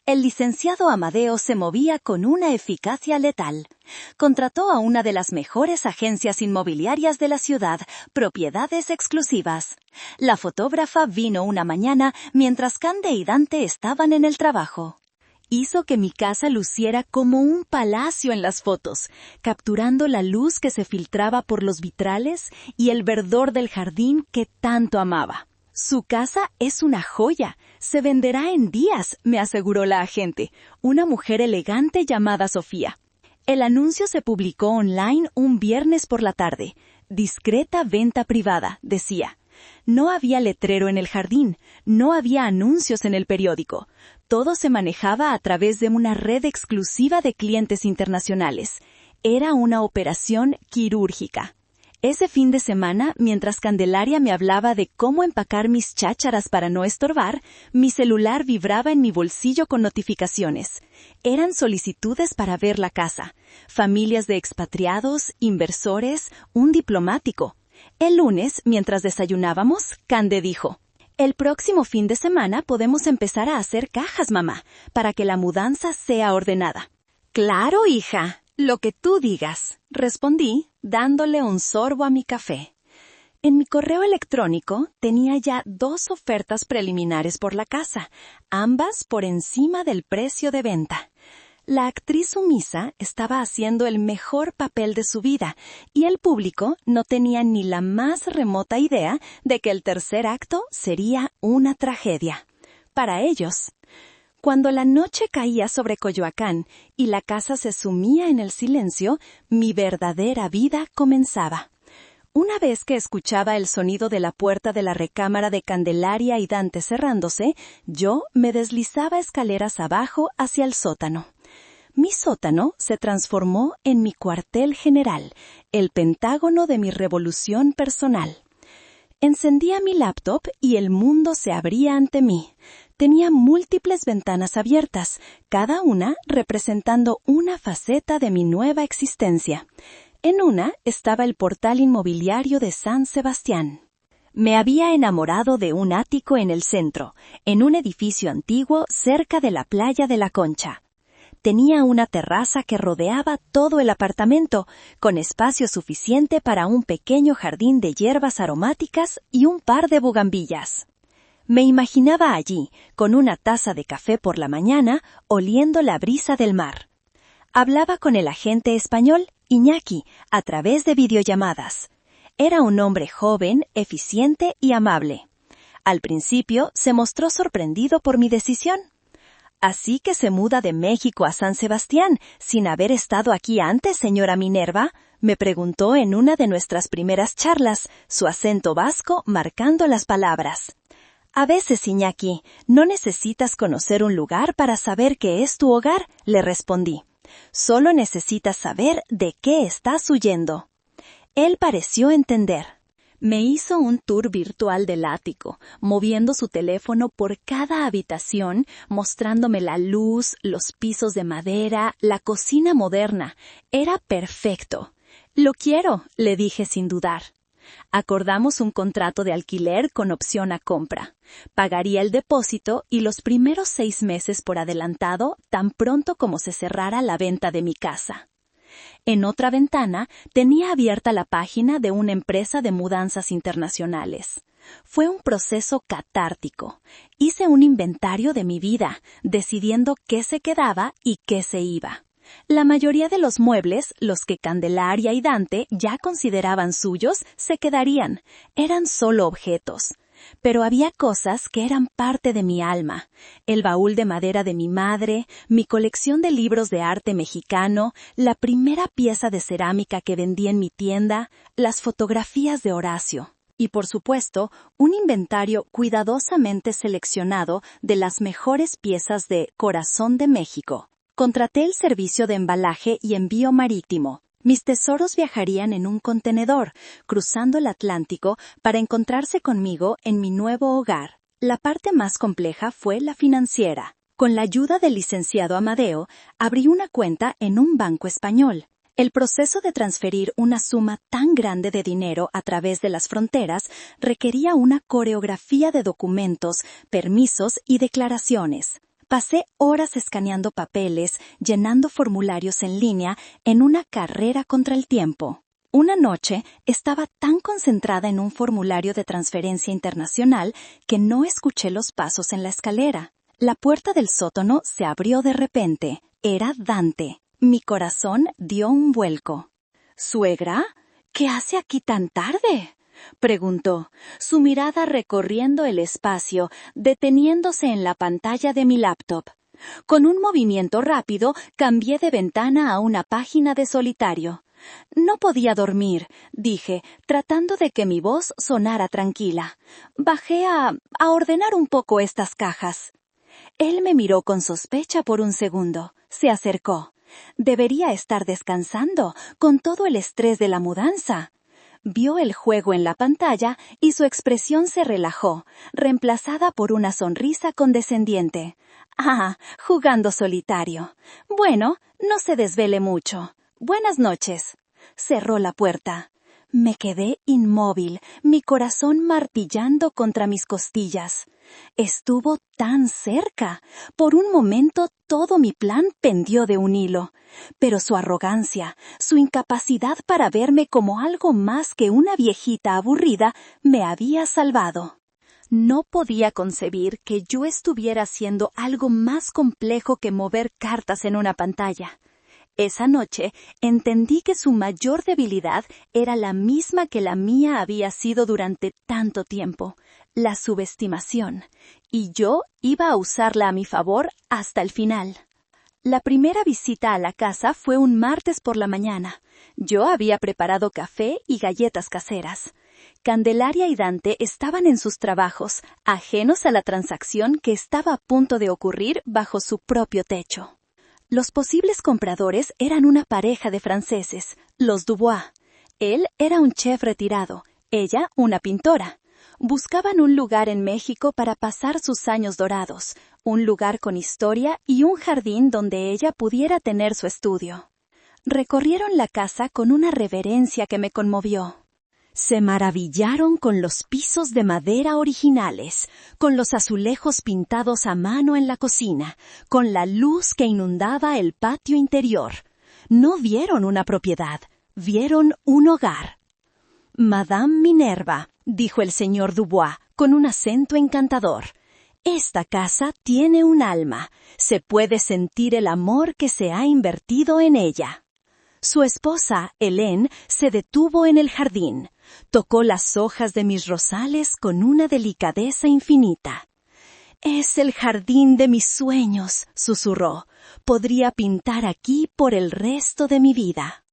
El licenciado Amadeo se movía con una eficacia letal. Contrató a una de las mejores agencias inmobiliarias de la ciudad, Propiedades Exclusivas. La fotógrafa vino una mañana mientras Cande y Dante estaban en el trabajo. Hizo que mi casa luciera como un palacio en las fotos, capturando la luz que se filtraba por los vitrales y el verdor del jardín que tanto amaba. Su casa es una joya. Se venderá en días, me aseguró la agente, una mujer elegante llamada Sofía. El anuncio se publicó online un viernes por la tarde. Discreta venta privada, decía. No había letrero en el jardín, no había anuncios en el periódico. Todo se manejaba a través de una red exclusiva de clientes internacionales. Era una operación quirúrgica. Ese fin de semana, mientras Candelaria me hablaba de cómo empacar mis chácharas para no estorbar, mi celular vibraba en mi bolsillo con notificaciones. Eran solicitudes para ver la casa, familias de expatriados, inversores, un diplomático. El lunes, mientras desayunábamos, Cande dijo: «El próximo fin de semana podemos empezar a hacer cajas, mamá, para que la mudanza sea ordenada». «Claro, hija, lo que tú digas», respondí, dándole un sorbo a mi café. En mi correo electrónico tenía ya 2 ofertas preliminares por la casa, ambas por encima del precio de venta. La actriz sumisa estaba haciendo el mejor papel de su vida y el público no tenía ni la más remota idea de que el tercer acto sería una tragedia. Para ellos. Cuando la noche caía sobre Coyoacán y la casa se sumía en el silencio, mi verdadera vida comenzaba. Una vez que escuchaba el sonido de la puerta de la recámara de Candelaria y Dante cerrándose, yo me deslizaba escaleras abajo hacia el sótano. Mi sótano se transformó en mi cuartel general, el pentágono de mi revolución personal. Encendía mi laptop y el mundo se abría ante mí. Tenía múltiples ventanas abiertas, cada una representando una faceta de mi nueva existencia. En una estaba el portal inmobiliario de San Sebastián. Me había enamorado de un ático en el centro, en un edificio antiguo cerca de la playa de la Concha. Tenía una terraza que rodeaba todo el apartamento, con espacio suficiente para un pequeño jardín de hierbas aromáticas y un par de bugambillas. Me imaginaba allí, con una taza de café por la mañana, oliendo la brisa del mar. Hablaba con el agente español, Iñaki, a través de videollamadas. Era un hombre joven, eficiente y amable. Al principio se mostró sorprendido por mi decisión. «¿Así que se muda de México a San Sebastián, sin haber estado aquí antes, señora Minerva?», me preguntó en una de nuestras primeras charlas, su acento vasco marcando las palabras. «A veces, Iñaki, no necesitas conocer un lugar para saber que es tu hogar», le respondí. «Solo necesitas saber de qué estás huyendo». Él pareció entender. Me hizo un tour virtual del ático, moviendo su teléfono por cada habitación, mostrándome la luz, los pisos de madera, la cocina moderna. Era perfecto. «Lo quiero», le dije sin dudar. Acordamos un contrato de alquiler con opción a compra. Pagaría el depósito y los primeros 6 meses por adelantado, tan pronto como se cerrara la venta de mi casa. En otra ventana tenía abierta la página de una empresa de mudanzas internacionales. Fue un proceso catártico. Hice un inventario de mi vida, decidiendo qué se quedaba y qué se iba. La mayoría de los muebles, los que Candelaria y Dante ya consideraban suyos, se quedarían. Eran solo objetos. Pero había cosas que eran parte de mi alma. El baúl de madera de mi madre, mi colección de libros de arte mexicano, la primera pieza de cerámica que vendí en mi tienda, las fotografías de Horacio. Y por supuesto, un inventario cuidadosamente seleccionado de las mejores piezas de Corazón de México. Contraté el servicio de embalaje y envío marítimo. Mis tesoros viajarían en un contenedor, cruzando el Atlántico para encontrarse conmigo en mi nuevo hogar. La parte más compleja fue la financiera. Con la ayuda del licenciado Amadeo, abrí una cuenta en un banco español. El proceso de transferir una suma tan grande de dinero a través de las fronteras requería una coreografía de documentos, permisos y declaraciones. Pasé horas escaneando papeles, llenando formularios en línea, en una carrera contra el tiempo. Una noche estaba tan concentrada en un formulario de transferencia internacional que no escuché los pasos en la escalera. La puerta del sótano se abrió de repente. Era Dante. Mi corazón dio un vuelco. —¿Suegra? ¿Qué hace aquí tan tarde? —preguntó, su mirada recorriendo el espacio, deteniéndose en la pantalla de mi laptop. Con un movimiento rápido, cambié de ventana a una página de solitario. No podía dormir, dije, tratando de que mi voz sonara tranquila. Bajé a ordenar un poco estas cajas. Él me miró con sospecha por un segundo. Se acercó. Debería estar descansando, con todo el estrés de la mudanza. Vio el juego en la pantalla y su expresión se relajó, reemplazada por una sonrisa condescendiente. Ah, jugando solitario. Bueno, no se desvele mucho. Buenas noches. Cerró la puerta. Me quedé inmóvil, mi corazón martillando contra mis costillas. Estuvo tan cerca. Por un momento todo mi plan pendió de un hilo. Pero su arrogancia, su incapacidad para verme como algo más que una viejita aburrida, me había salvado. No podía concebir que yo estuviera haciendo algo más complejo que mover cartas en una pantalla. Esa noche entendí que su mayor debilidad era la misma que la mía había sido durante tanto tiempo, la subestimación, y yo iba a usarla a mi favor hasta el final. La primera visita a la casa fue un martes por la mañana. Yo había preparado café y galletas caseras. Candelaria y Dante estaban en sus trabajos, ajenos a la transacción que estaba a punto de ocurrir bajo su propio techo. Los posibles compradores eran una pareja de franceses, los Dubois. Él era un chef retirado, ella una pintora. Buscaban un lugar en México para pasar sus años dorados, un lugar con historia y un jardín donde ella pudiera tener su estudio. Recorrieron la casa con una reverencia que me conmovió. Se maravillaron con los pisos de madera originales, con los azulejos pintados a mano en la cocina, con la luz que inundaba el patio interior. No vieron una propiedad, vieron un hogar. «Madame Minerva», dijo el señor Dubois, con un acento encantador. «Esta casa tiene un alma. Se puede sentir el amor que se ha invertido en ella». Su esposa, Hélène, se detuvo en el jardín. Tocó las hojas de mis rosales con una delicadeza infinita. «Es el jardín de mis sueños», susurró. «Podría pintar aquí por el resto de mi vida».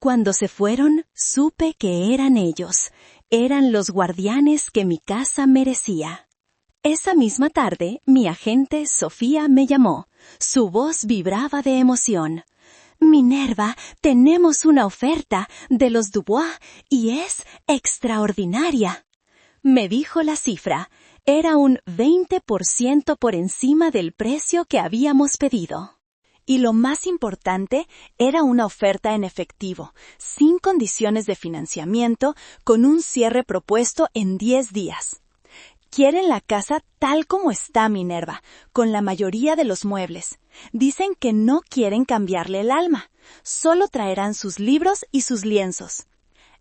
Cuando se fueron, supe que eran ellos. Eran los guardianes que mi casa merecía. Esa misma tarde, mi agente, Sofía, me llamó. Su voz vibraba de emoción. «Minerva, tenemos una oferta de los Dubois y es extraordinaria». Me dijo la cifra. Era un 20% por encima del precio que habíamos pedido. Y lo más importante, era una oferta en efectivo, sin condiciones de financiamiento, con un cierre propuesto en 10 días. Quieren la casa tal como está, Minerva, con la mayoría de los muebles. Dicen que no quieren cambiarle el alma. Solo traerán sus libros y sus lienzos.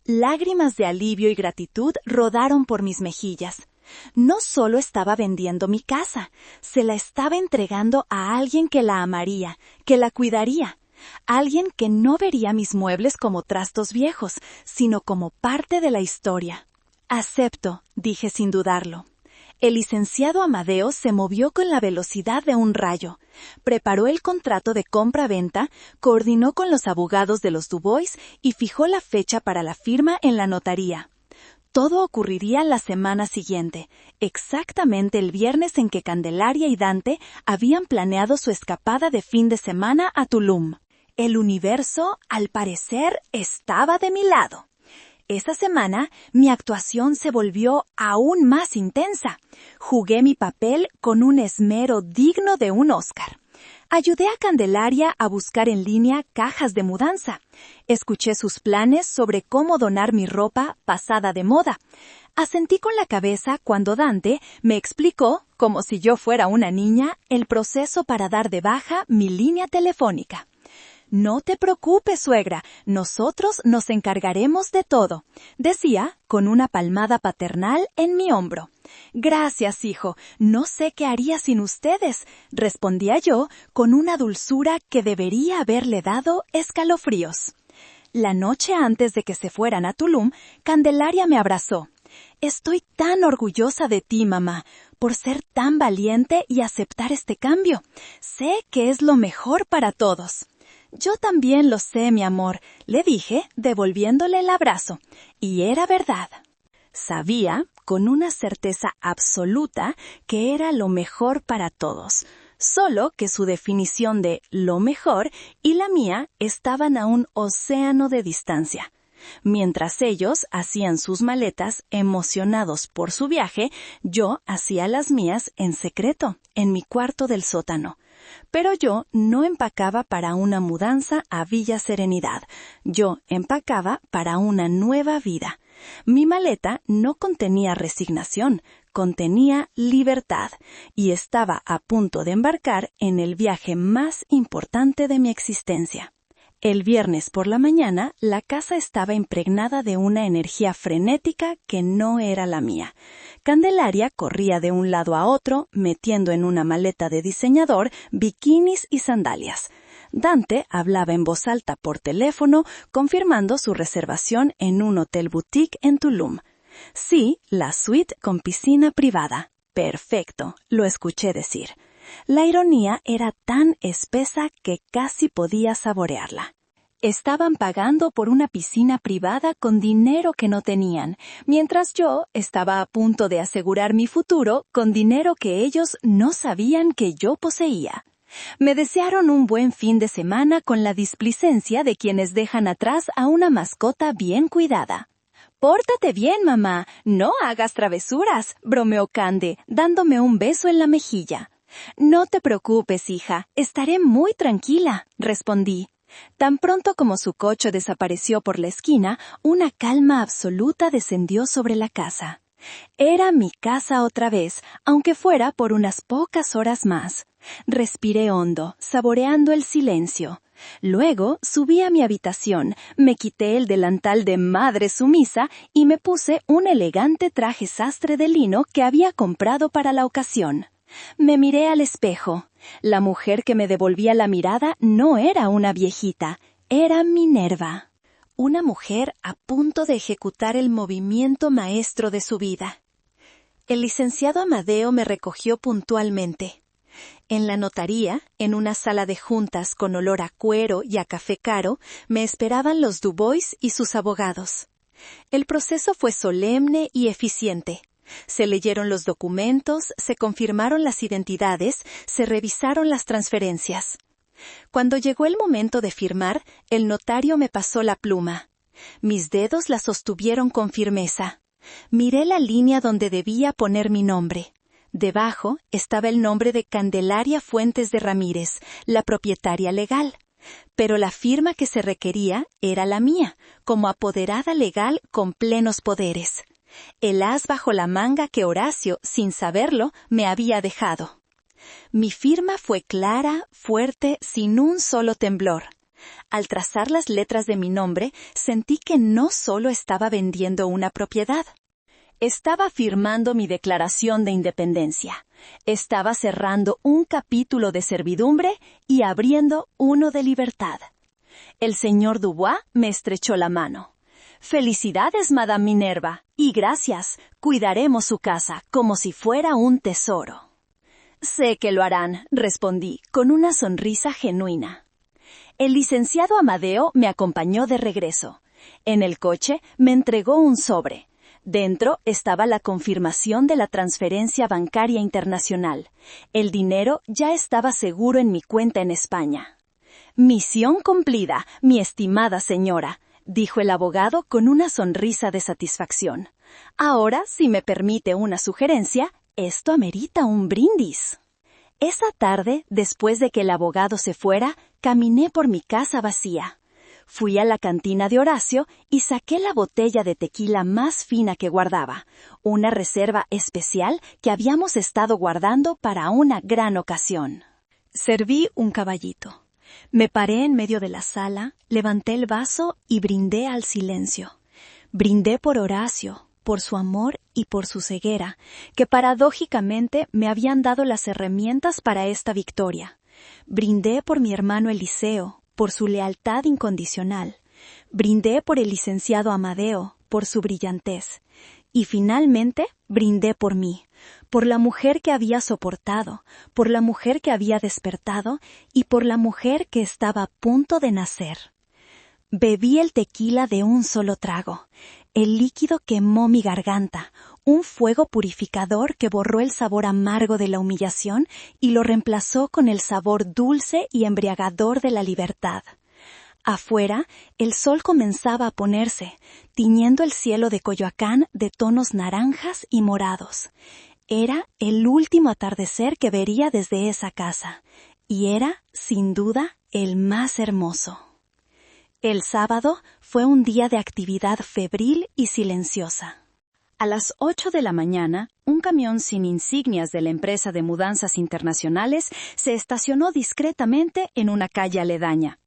Lágrimas de alivio y gratitud rodaron por mis mejillas. No solo estaba vendiendo mi casa, se la estaba entregando a alguien que la amaría, que la cuidaría. Alguien que no vería mis muebles como trastos viejos, sino como parte de la historia. «Acepto», dije sin dudarlo. El licenciado Amadeo se movió con la velocidad de un rayo. Preparó el contrato de compra-venta, coordinó con los abogados de los Dubois y fijó la fecha para la firma en la notaría. Todo ocurriría la semana siguiente, exactamente el viernes en que Candelaria y Dante habían planeado su escapada de fin de semana a Tulum. El universo, al parecer, estaba de mi lado. Esa semana, mi actuación se volvió aún más intensa. Jugué mi papel con un esmero digno de un Oscar. Ayudé a Candelaria a buscar en línea cajas de mudanza. Escuché sus planes sobre cómo donar mi ropa pasada de moda. Asentí con la cabeza cuando Dante me explicó, como si yo fuera una niña, el proceso para dar de baja mi línea telefónica. «No te preocupes, suegra, nosotros nos encargaremos de todo», decía con una palmada paternal en mi hombro. «Gracias, hijo, no sé qué haría sin ustedes», respondía yo con una dulzura que debería haberle dado escalofríos. La noche antes de que se fueran a Tulum, Candelaria me abrazó. «Estoy tan orgullosa de ti, mamá, por ser tan valiente y aceptar este cambio. Sé que es lo mejor para todos». «Yo también lo sé, mi amor», le dije, devolviéndole el abrazo. Y era verdad. Sabía, con una certeza absoluta, que era lo mejor para todos, solo que su definición de lo mejor y la mía estaban a un océano de distancia. Mientras ellos hacían sus maletas emocionados por su viaje, yo hacía las mías en secreto, en mi cuarto del sótano. Pero yo no empacaba para una mudanza a Villa Serenidad, yo empacaba para una nueva vida. Mi maleta no contenía resignación, contenía libertad, y estaba a punto de embarcar en el viaje más importante de mi existencia. El viernes por la mañana, la casa estaba impregnada de una energía frenética que no era la mía. Candelaria corría de un lado a otro, metiendo en una maleta de diseñador bikinis y sandalias. Dante hablaba en voz alta por teléfono, confirmando su reservación en un hotel boutique en Tulum. Sí, la suite con piscina privada. Perfecto, lo escuché decir. La ironía era tan espesa que casi podía saborearla. Estaban pagando por una piscina privada con dinero que no tenían, mientras yo estaba a punto de asegurar mi futuro con dinero que ellos no sabían que yo poseía. Me desearon un buen fin de semana con la displicencia de quienes dejan atrás a una mascota bien cuidada. «Pórtate bien, mamá, no hagas travesuras», bromeó Cande, dándome un beso en la mejilla. «No te preocupes, hija, estaré muy tranquila», respondí. Tan pronto como su coche desapareció por la esquina, una calma absoluta descendió sobre la casa. Era mi casa otra vez, aunque fuera por unas pocas horas más. Respiré hondo, saboreando el silencio. Luego subí a mi habitación, me quité el delantal de madre sumisa y me puse un elegante traje sastre de lino que había comprado para la ocasión. Me miré al espejo. La mujer que me devolvía la mirada no era una viejita, era Minerva. Una mujer a punto de ejecutar el movimiento maestro de su vida. El licenciado Amadeo me recogió puntualmente. En la notaría, en una sala de juntas con olor a cuero y a café caro, me esperaban los Dubois y sus abogados. El proceso fue solemne y eficiente. Se leyeron los documentos, se confirmaron las identidades, se revisaron las transferencias. Cuando llegó el momento de firmar, el notario me pasó la pluma. Mis dedos la sostuvieron con firmeza. Miré la línea donde debía poner mi nombre. Debajo estaba el nombre de Candelaria Fuentes de Ramírez, la propietaria legal. Pero la firma que se requería era la mía, como apoderada legal con plenos poderes. El as bajo la manga que Horacio, sin saberlo, me había dejado. Mi firma fue clara, fuerte, sin un solo temblor. Al trazar las letras de mi nombre, sentí que no solo estaba vendiendo una propiedad. Estaba firmando mi declaración de independencia. Estaba cerrando un capítulo de servidumbre y abriendo uno de libertad. El señor Dubois me estrechó la mano. «Felicidades, Madame Minerva, y gracias. Cuidaremos su casa como si fuera un tesoro». «Sé que lo harán», respondí, con una sonrisa genuina. El licenciado Amadeo me acompañó de regreso. En el coche me entregó un sobre. Dentro estaba la confirmación de la transferencia bancaria internacional. El dinero ya estaba seguro en mi cuenta en España. «Misión cumplida, mi estimada señora», dijo el abogado con una sonrisa de satisfacción. «Ahora, si me permite una sugerencia, esto amerita un brindis». Esa tarde, después de que el abogado se fuera, caminé por mi casa vacía. Fui a la cantina de Horacio y saqué la botella de tequila más fina que guardaba, una reserva especial que habíamos estado guardando para una gran ocasión. Serví un caballito. Me paré en medio de la sala, levanté el vaso y brindé al silencio. Brindé por Horacio, por su amor y por su ceguera, que paradójicamente me habían dado las herramientas para esta victoria. Brindé por mi hermano Eliseo, por su lealtad incondicional. Brindé por el licenciado Amadeo, por su brillantez. Y finalmente brindé por mí, por la mujer que había soportado, por la mujer que había despertado y por la mujer que estaba a punto de nacer. Bebí el tequila de un solo trago. El líquido quemó mi garganta, un fuego purificador que borró el sabor amargo de la humillación y lo reemplazó con el sabor dulce y embriagador de la libertad. Afuera, el sol comenzaba a ponerse, tiñendo el cielo de Coyoacán de tonos naranjas y morados. Era el último atardecer que vería desde esa casa, y era, sin duda, el más hermoso. El sábado fue un día de actividad febril y silenciosa. A las 8 de la mañana, un camión sin insignias de la empresa de mudanzas internacionales se estacionó discretamente en una calle aledaña.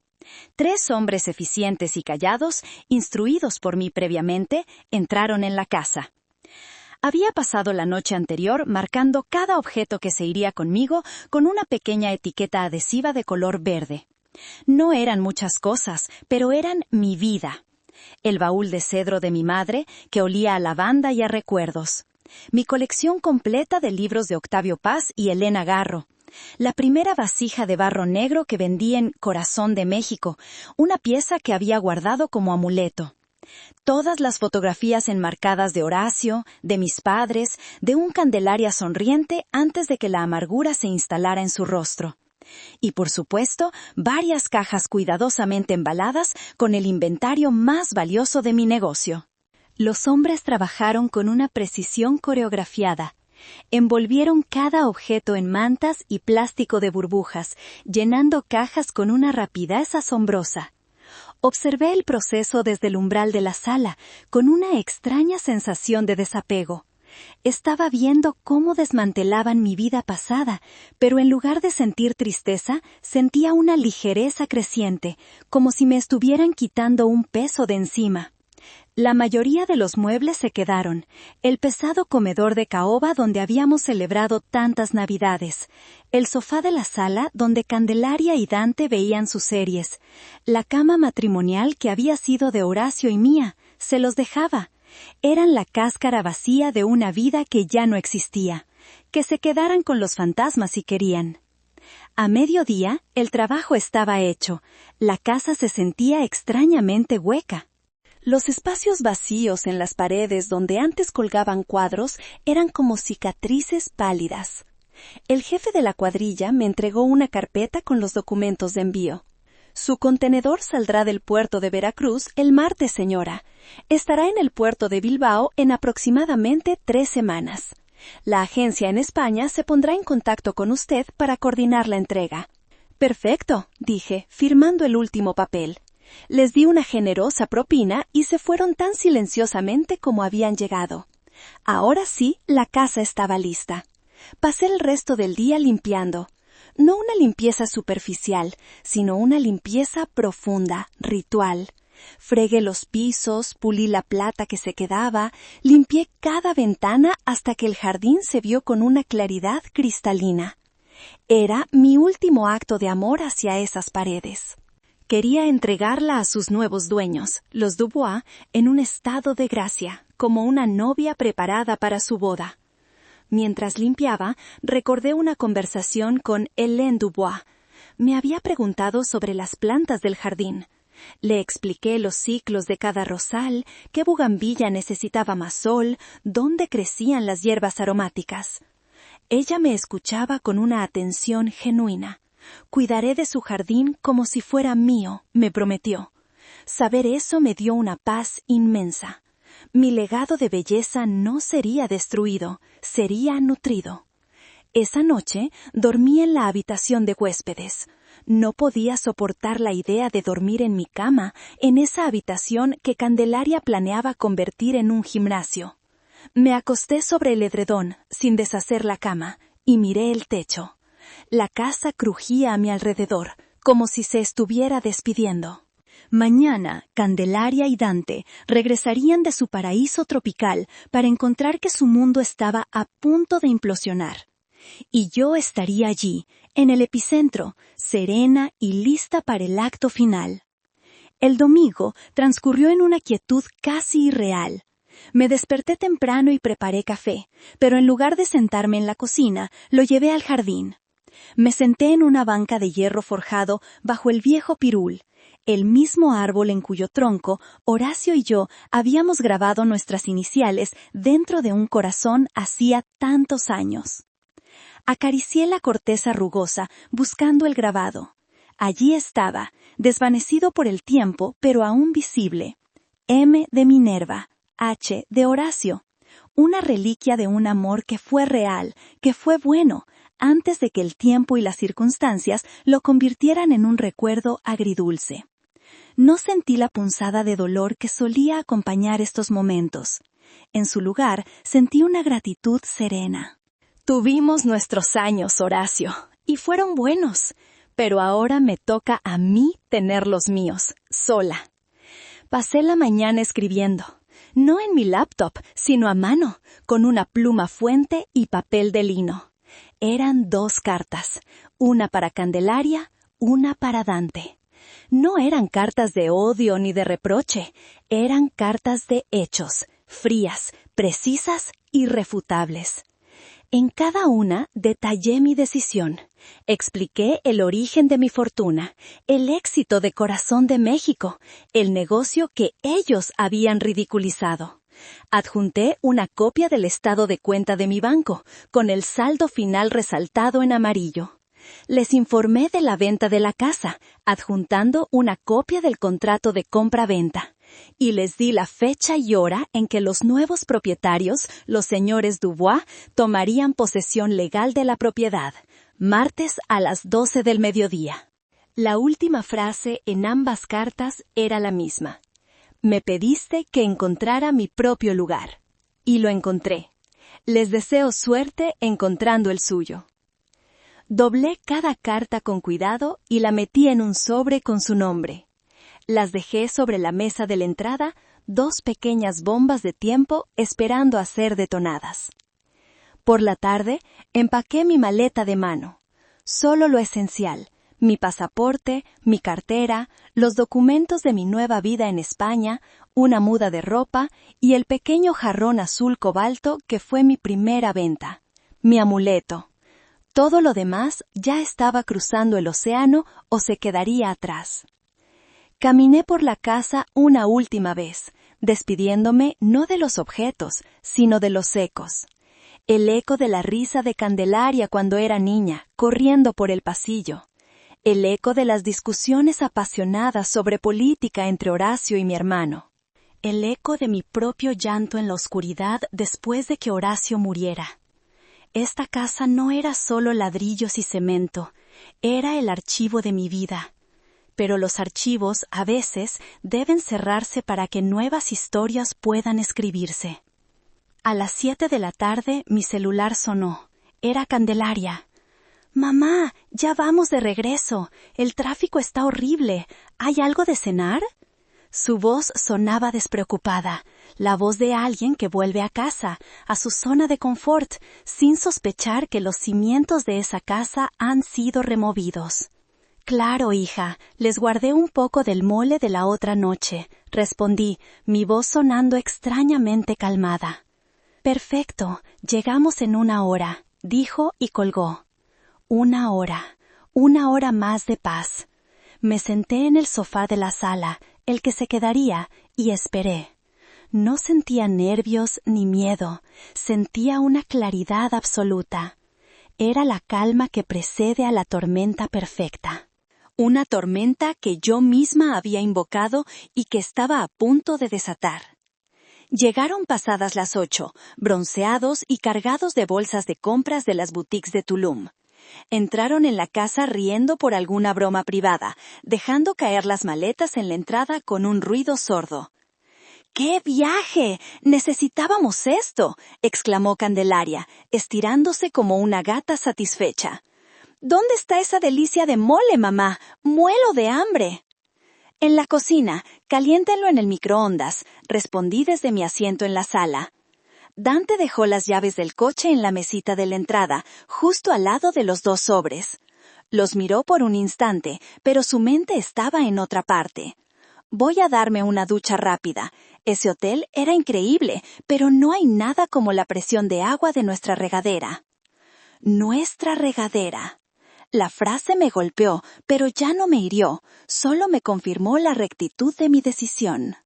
3 hombres eficientes y callados, instruidos por mí previamente, entraron en la casa. Había pasado la noche anterior marcando cada objeto que se iría conmigo con una pequeña etiqueta adhesiva de color verde. No eran muchas cosas, pero eran mi vida. El baúl de cedro de mi madre, que olía a lavanda y a recuerdos. Mi colección completa de libros de Octavio Paz y Elena Garro. La primera vasija de barro negro que vendí en Corazón de México, una pieza que había guardado como amuleto. Todas las fotografías enmarcadas de Horacio, de mis padres, de un Candelaria sonriente antes de que la amargura se instalara en su rostro. Y por supuesto, varias cajas cuidadosamente embaladas con el inventario más valioso de mi negocio. Los hombres trabajaron con una precisión coreografiada. Envolvieron cada objeto en mantas y plástico de burbujas, llenando cajas con una rapidez asombrosa. Observé el proceso desde el umbral de la sala, con una extraña sensación de desapego. Estaba viendo cómo desmantelaban mi vida pasada, pero en lugar de sentir tristeza, sentía una ligereza creciente, como si me estuvieran quitando un peso de encima. La mayoría de los muebles se quedaron, el pesado comedor de caoba donde habíamos celebrado tantas Navidades, el sofá de la sala donde Candelaria y Dante veían sus series, la cama matrimonial que había sido de Horacio y mía, se los dejaba. Eran la cáscara vacía de una vida que ya no existía, que se quedaran con los fantasmas si querían. A mediodía, el trabajo estaba hecho, la casa se sentía extrañamente hueca. Los espacios vacíos en las paredes donde antes colgaban cuadros eran como cicatrices pálidas. El jefe de la cuadrilla me entregó una carpeta con los documentos de envío. Su contenedor saldrá del puerto de Veracruz el martes, señora. Estará en el puerto de Bilbao en aproximadamente 3 semanas. La agencia en España se pondrá en contacto con usted para coordinar la entrega. Perfecto, dije, firmando el último papel. Les di una generosa propina y se fueron tan silenciosamente como habían llegado. Ahora sí, la casa estaba lista. Pasé el resto del día limpiando. No una limpieza superficial, sino una limpieza profunda, ritual. Fregué los pisos, pulí la plata que se quedaba, limpié cada ventana hasta que el jardín se vio con una claridad cristalina. Era mi último acto de amor hacia esas paredes. Quería entregarla a sus nuevos dueños, los Dubois, en un estado de gracia, como una novia preparada para su boda. Mientras limpiaba, recordé una conversación con Hélène Dubois. Me había preguntado sobre las plantas del jardín. Le expliqué los ciclos de cada rosal, qué bugambilla necesitaba más sol, dónde crecían las hierbas aromáticas. Ella me escuchaba con una atención genuina. Cuidaré de su jardín como si fuera mío, me prometió. Saber eso me dio una paz inmensa. Mi legado de belleza no sería destruido, sería nutrido. Esa noche dormí en la habitación de huéspedes. No podía soportar la idea de dormir en mi cama, en esa habitación que Candelaria planeaba convertir en un gimnasio. Me acosté sobre el edredón, sin deshacer la cama, y miré el techo. La casa crujía a mi alrededor, como si se estuviera despidiendo. Mañana, Candelaria y Dante regresarían de su paraíso tropical para encontrar que su mundo estaba a punto de implosionar. Y yo estaría allí, en el epicentro, serena y lista para el acto final. El domingo transcurrió en una quietud casi irreal. Me desperté temprano y preparé café, pero en lugar de sentarme en la cocina, lo llevé al jardín. Me senté en una banca de hierro forjado bajo el viejo pirul, el mismo árbol en cuyo tronco Horacio y yo habíamos grabado nuestras iniciales dentro de un corazón hacía tantos años. Acaricié la corteza rugosa buscando el grabado. Allí estaba, desvanecido por el tiempo, pero aún visible. M de Minerva, H de Horacio. Una reliquia de un amor que fue real, que fue bueno, antes de que el tiempo y las circunstancias lo convirtieran en un recuerdo agridulce. No sentí la punzada de dolor que solía acompañar estos momentos. En su lugar, sentí una gratitud serena. Tuvimos nuestros años, Horacio, y fueron buenos, pero ahora me toca a mí tener los míos, sola. Pasé la mañana escribiendo, no en mi laptop, sino a mano, con una pluma fuente y papel de lino. Eran 2 cartas, una para Candelaria, una para Dante. No eran cartas de odio ni de reproche, eran cartas de hechos, frías, precisas, irrefutables. En cada una detallé mi decisión, expliqué el origen de mi fortuna, el éxito de Corazón de México, el negocio que ellos habían ridiculizado. Adjunté una copia del estado de cuenta de mi banco, con el saldo final resaltado en amarillo. Les informé de la venta de la casa, adjuntando una copia del contrato de compra-venta, y les di la fecha y hora en que los nuevos propietarios, los señores Dubois, tomarían posesión legal de la propiedad, martes a las 12 del mediodía. La última frase en ambas cartas era la misma. Me pediste que encontrara mi propio lugar. Y lo encontré. Les deseo suerte encontrando el suyo. Doblé cada carta con cuidado y la metí en un sobre con su nombre. Las dejé sobre la mesa de la entrada, 2 pequeñas bombas de tiempo esperando a ser detonadas. Por la tarde, empaqué mi maleta de mano. Solo lo esencial. Mi pasaporte, mi cartera, los documentos de mi nueva vida en España, una muda de ropa y el pequeño jarrón azul cobalto que fue mi primera venta. Mi amuleto. Todo lo demás ya estaba cruzando el océano o se quedaría atrás. Caminé por la casa una última vez, despidiéndome no de los objetos, sino de los ecos. El eco de la risa de Candelaria cuando era niña, corriendo por el pasillo. El eco de las discusiones apasionadas sobre política entre Horacio y mi hermano. El eco de mi propio llanto en la oscuridad después de que Horacio muriera. Esta casa no era solo ladrillos y cemento, era el archivo de mi vida. Pero los archivos, a veces, deben cerrarse para que nuevas historias puedan escribirse. A las 7 de la tarde mi celular sonó. Era Candelaria. «Mamá, ya vamos de regreso. El tráfico está horrible. ¿Hay algo de cenar?» Su voz sonaba despreocupada, la voz de alguien que vuelve a casa, a su zona de confort, sin sospechar que los cimientos de esa casa han sido removidos. «Claro, hija, les guardé un poco del mole de la otra noche», respondí, mi voz sonando extrañamente calmada. «Perfecto, llegamos en 1 hora», dijo y colgó. 1 hora más de paz. Me senté en el sofá de la sala, el que se quedaría, y esperé. No sentía nervios ni miedo, sentía una claridad absoluta. Era la calma que precede a la tormenta perfecta. Una tormenta que yo misma había invocado y que estaba a punto de desatar. Llegaron pasadas las 8, bronceados y cargados de bolsas de compras de las boutiques de Tulum. Entraron en la casa riendo por alguna broma privada, dejando caer las maletas en la entrada con un ruido sordo. «¡Qué viaje! ¡Necesitábamos esto!», exclamó Candelaria, estirándose como una gata satisfecha. ¿Dónde está esa delicia de mole, mamá? ¡Muelo de hambre! En la cocina, caliéntenlo en el microondas, respondí desde mi asiento en la sala. Dante dejó las llaves del coche en la mesita de la entrada, justo al lado de los 2 sobres. Los miró por un instante, pero su mente estaba en otra parte. Voy a darme una ducha rápida. Ese hotel era increíble, pero no hay nada como la presión de agua de nuestra regadera. Nuestra regadera. La frase me golpeó, pero ya no me hirió, solo me confirmó la rectitud de mi decisión.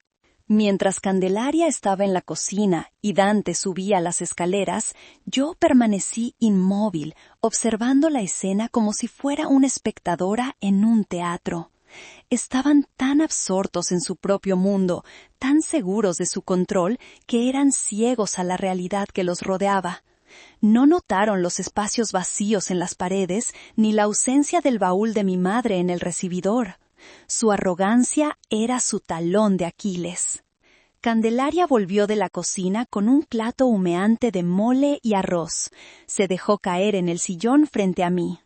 Mientras Candelaria estaba en la cocina y Dante subía las escaleras, yo permanecí inmóvil, observando la escena como si fuera una espectadora en un teatro. Estaban tan absortos en su propio mundo, tan seguros de su control, que eran ciegos a la realidad que los rodeaba. No notaron los espacios vacíos en las paredes, ni la ausencia del baúl de mi madre en el recibidor. Su arrogancia era su talón de Aquiles. Candelaria volvió de la cocina con un plato humeante de mole y arroz. Se dejó caer en el sillón frente a mí.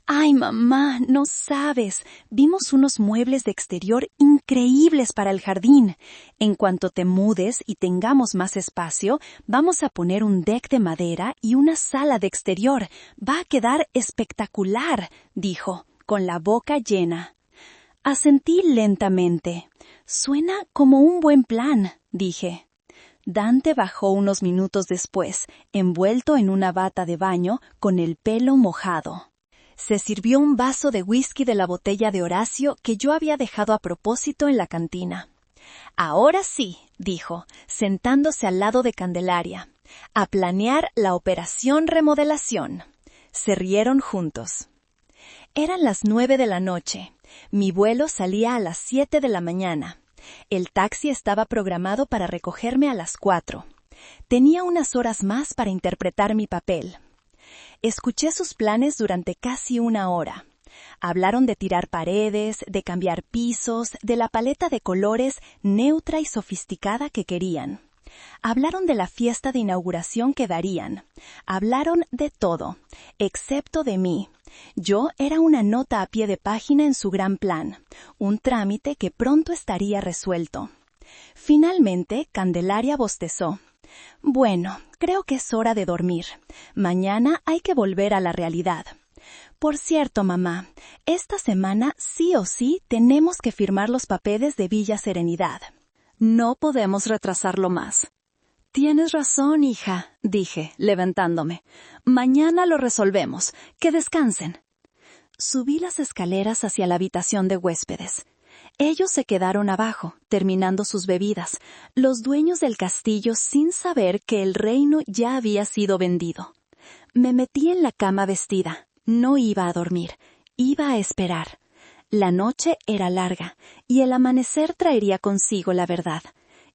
«Ay, mamá, no sabes. Vimos unos muebles de exterior increíbles para el jardín. En cuanto te mudes y tengamos más espacio, vamos a poner un deck de madera y una sala de exterior. Va a quedar espectacular», dijo, con la boca llena. Asentí lentamente. «Suena como un buen plan», dije. Dante bajó unos minutos después, envuelto en una bata de baño, con el pelo mojado. Se sirvió un vaso de whisky de la botella de Horacio que yo había dejado a propósito en la cantina. «Ahora sí», dijo, sentándose al lado de Candelaria, «a planear la operación remodelación». Se rieron juntos. Eran las 9 de la noche. Mi vuelo salía a las 7 de la mañana. El taxi estaba programado para recogerme a las 4. Tenía unas horas más para interpretar mi papel. Escuché sus planes durante casi 1 hora. Hablaron de tirar paredes, de cambiar pisos, de la paleta de colores neutra y sofisticada que querían. Hablaron de la fiesta de inauguración que darían. Hablaron de todo, excepto de mí. Yo era una nota a pie de página en su gran plan, un trámite que pronto estaría resuelto. Finalmente, Candelaria bostezó. «Bueno, creo que es hora de dormir. Mañana hay que volver a la realidad. Por cierto, mamá, esta semana sí o sí tenemos que firmar los papeles de Villa Serenidad. No podemos retrasarlo más». «Tienes razón, hija», dije, levantándome. «Mañana lo resolvemos. Que descansen». Subí las escaleras hacia la habitación de huéspedes. Ellos se quedaron abajo, terminando sus bebidas, los dueños del castillo sin saber que el reino ya había sido vendido. Me metí en la cama vestida. No iba a dormir, iba a esperar. La noche era larga, y el amanecer traería consigo la verdad.